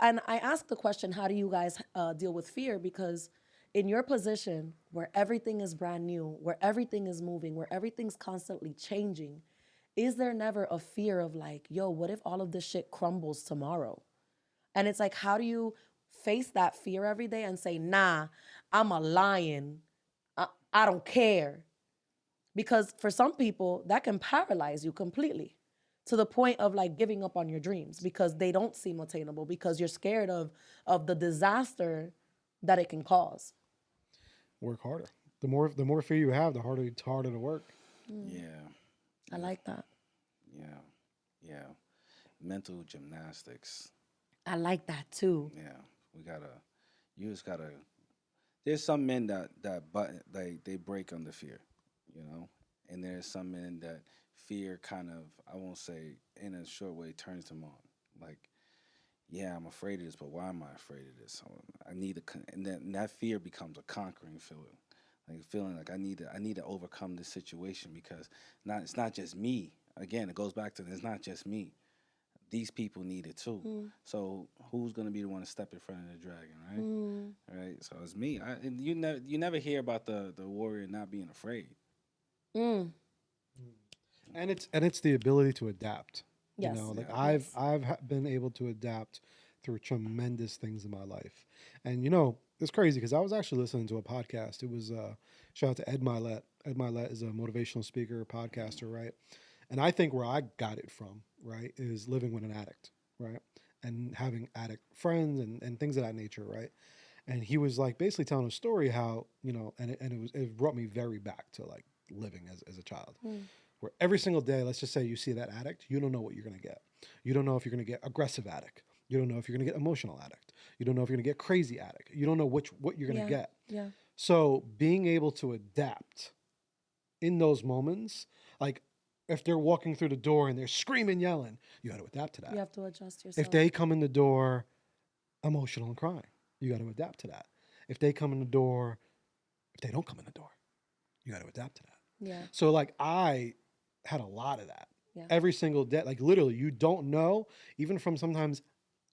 and I asked the question, how do you guys deal with fear? Because in your position where everything is brand new, where everything is moving, where everything's constantly changing, is there never a fear of like, yo, what if all of this shit crumbles tomorrow? And it's like, how do you face that fear every day and say, nah, I'm a lion. I don't care. Because for some people, that can paralyze you completely to the point of like giving up on your dreams because they don't seem attainable, because you're scared of the disaster that it can cause. work harder. The more fear you have, the harder to work. Yeah. I like that. Yeah. Yeah. Mental gymnastics. I like that too. Yeah. You just gotta, there's some men they break under fear, you know? And there's some men that fear kind of, I won't say in a short way, turns them on. Like, yeah, I'm afraid of this, but why am I afraid of this? I need and then that fear becomes a conquering feeling, like feeling like I need to overcome this situation because it's not just me. Again, it goes back to it's not just me. These people need it too. So who's gonna be the one to step in front of the dragon, right? Right. So it's me. And you never hear about the warrior not being afraid. And it's the ability to adapt. Yes. You know, like Yeah. I've been able to adapt through tremendous things in my life. And you know, it's crazy because I was actually listening to a podcast. It was shout out to Ed Milet. Ed Milet is a motivational speaker, podcaster, right? And I think where I got it from, right, is living with an addict, right? And having addict friends and things of that nature, right? And he was like basically telling a story how, you know, and it brought me very back to like living as a child. Where every single day, let's just say you see that addict, you don't know what you're gonna get. You don't know if you're gonna get aggressive addict. You don't know if you're gonna get emotional addict. You don't know if you're gonna get crazy addict. You don't know what you're gonna get. Yeah. So being able to adapt in those moments, like if they're walking through the door and they're screaming, yelling, you got to adapt to that. You have to adjust yourself. If they come in the door emotional and crying, you got to adapt to that. If they come in the door, if they don't come in the door, you got to adapt to that. Yeah. So like I had a lot of that Yeah. every single day. Like literally, you don't know, even from sometimes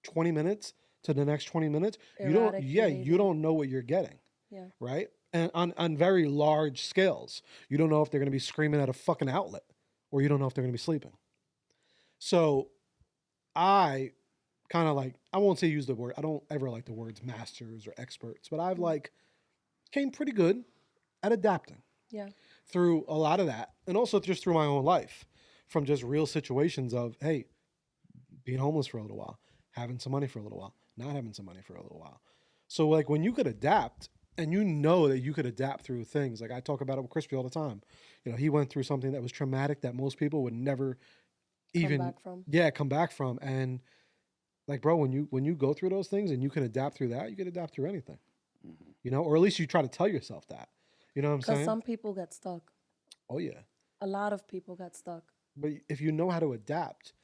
20 minutes to the next 20 minutes, Erratic you behavior. don't know what you're getting. Yeah. Right? And on very large scales, you don't know if they're going to be screaming at a fucking outlet or you don't know if they're going to be sleeping. So I kind of like, I won't say use the word, I don't ever like the words masters or experts, but I've like came pretty good at adapting Yeah. through a lot of that. And also just through my own life from just real situations of, hey, being homeless for a little while, having some money for a little while, not having some money for a little while. So like when you could adapt and you know that you could adapt through things, like I talk about it with Crispy all the time. You know, he went through something that was traumatic that most people would never even come back from. And like, bro, when you go through those things and you can adapt through that, you can adapt through anything. You know, or at least you try to tell yourself that. You know what I'm saying? Because some people get stuck. Oh yeah. A lot of people get stuck. But if you know how to adapt,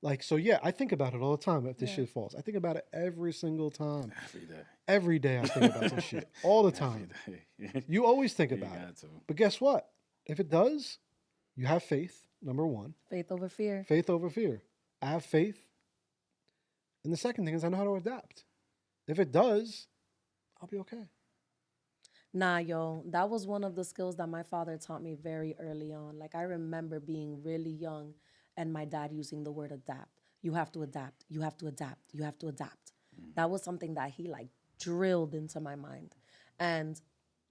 like, so yeah, I think about it all the time if this shit falls. I think about it every single time. Every day. Every day I think about this shit. All the time. You always think about it. But guess what? If it does, you have faith, number one. Faith over fear. Faith over fear. I have faith. And the second thing is I know how to adapt. If it does, I'll be okay. Nah, yo, that was one of the skills that my father taught me very early on. Like, I remember being really young and my dad using the word adapt. You have to adapt. You have to adapt. You have to adapt. That was something that he like drilled into my mind. And,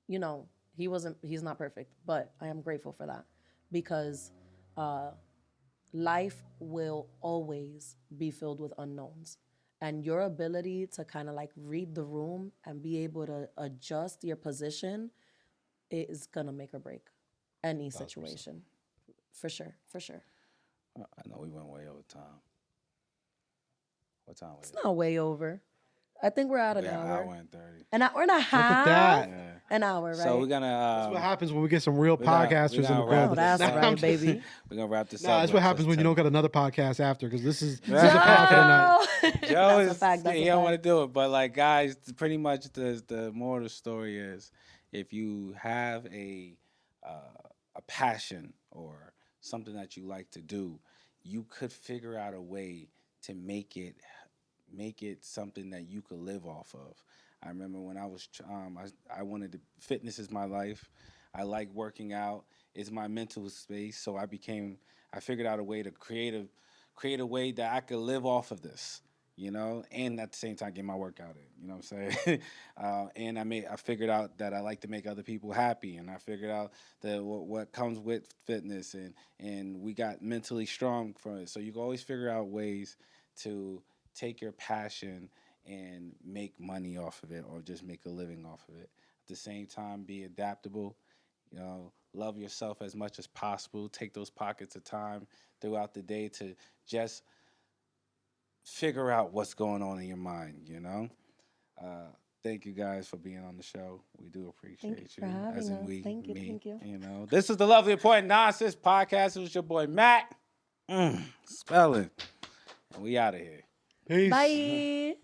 you know, he's not perfect, but I am grateful for that because life will always be filled with unknowns. And your ability to kind of like read the room and be able to adjust your position is going to make or break any situation. 100%. For sure. For sure. I know we went way over time. What time was it? It's not way over. I think we're at an hour. An hour and 30. An hour and a half. Look at that. Yeah. An hour, right? So we're going to... That's what happens when we get some real podcasters in the gonna Oh, room. that's right, baby. We're going to wrap this up. Nah, that's with what happens just when you 10 don't got another podcast after, because this is Joe! half of the night. Joe That's is, a fact. That's he a don't fact. want to do it, but like guys, pretty much the moral of the story is, if you have a passion or something that you like to do, you could figure out a way to make it something that you could live off of. I remember when I was I wanted to, fitness is my life. I like working out. It's my mental space, so I figured out a way to create a way that I could live off of this, you know, and at the same time get my workout in, you know what I'm saying? And I figured out that I like to make other people happy, and I figured out that what comes with fitness, and we got mentally strong from it. So you can always figure out ways to take your passion and make money off of it, or just make a living off of it. At the same time, be adaptable, you know, love yourself as much as possible. Take those pockets of time throughout the day to just figure out what's going on in your mind, you know? Thank you guys for being on the show. We do appreciate Thank you for having as in us. we, Thank you, me, thank you. You know, this is the Lovely Important Nonsense Podcast. It was your boy Matt. Spelling. And we out of here. Peace. Bye.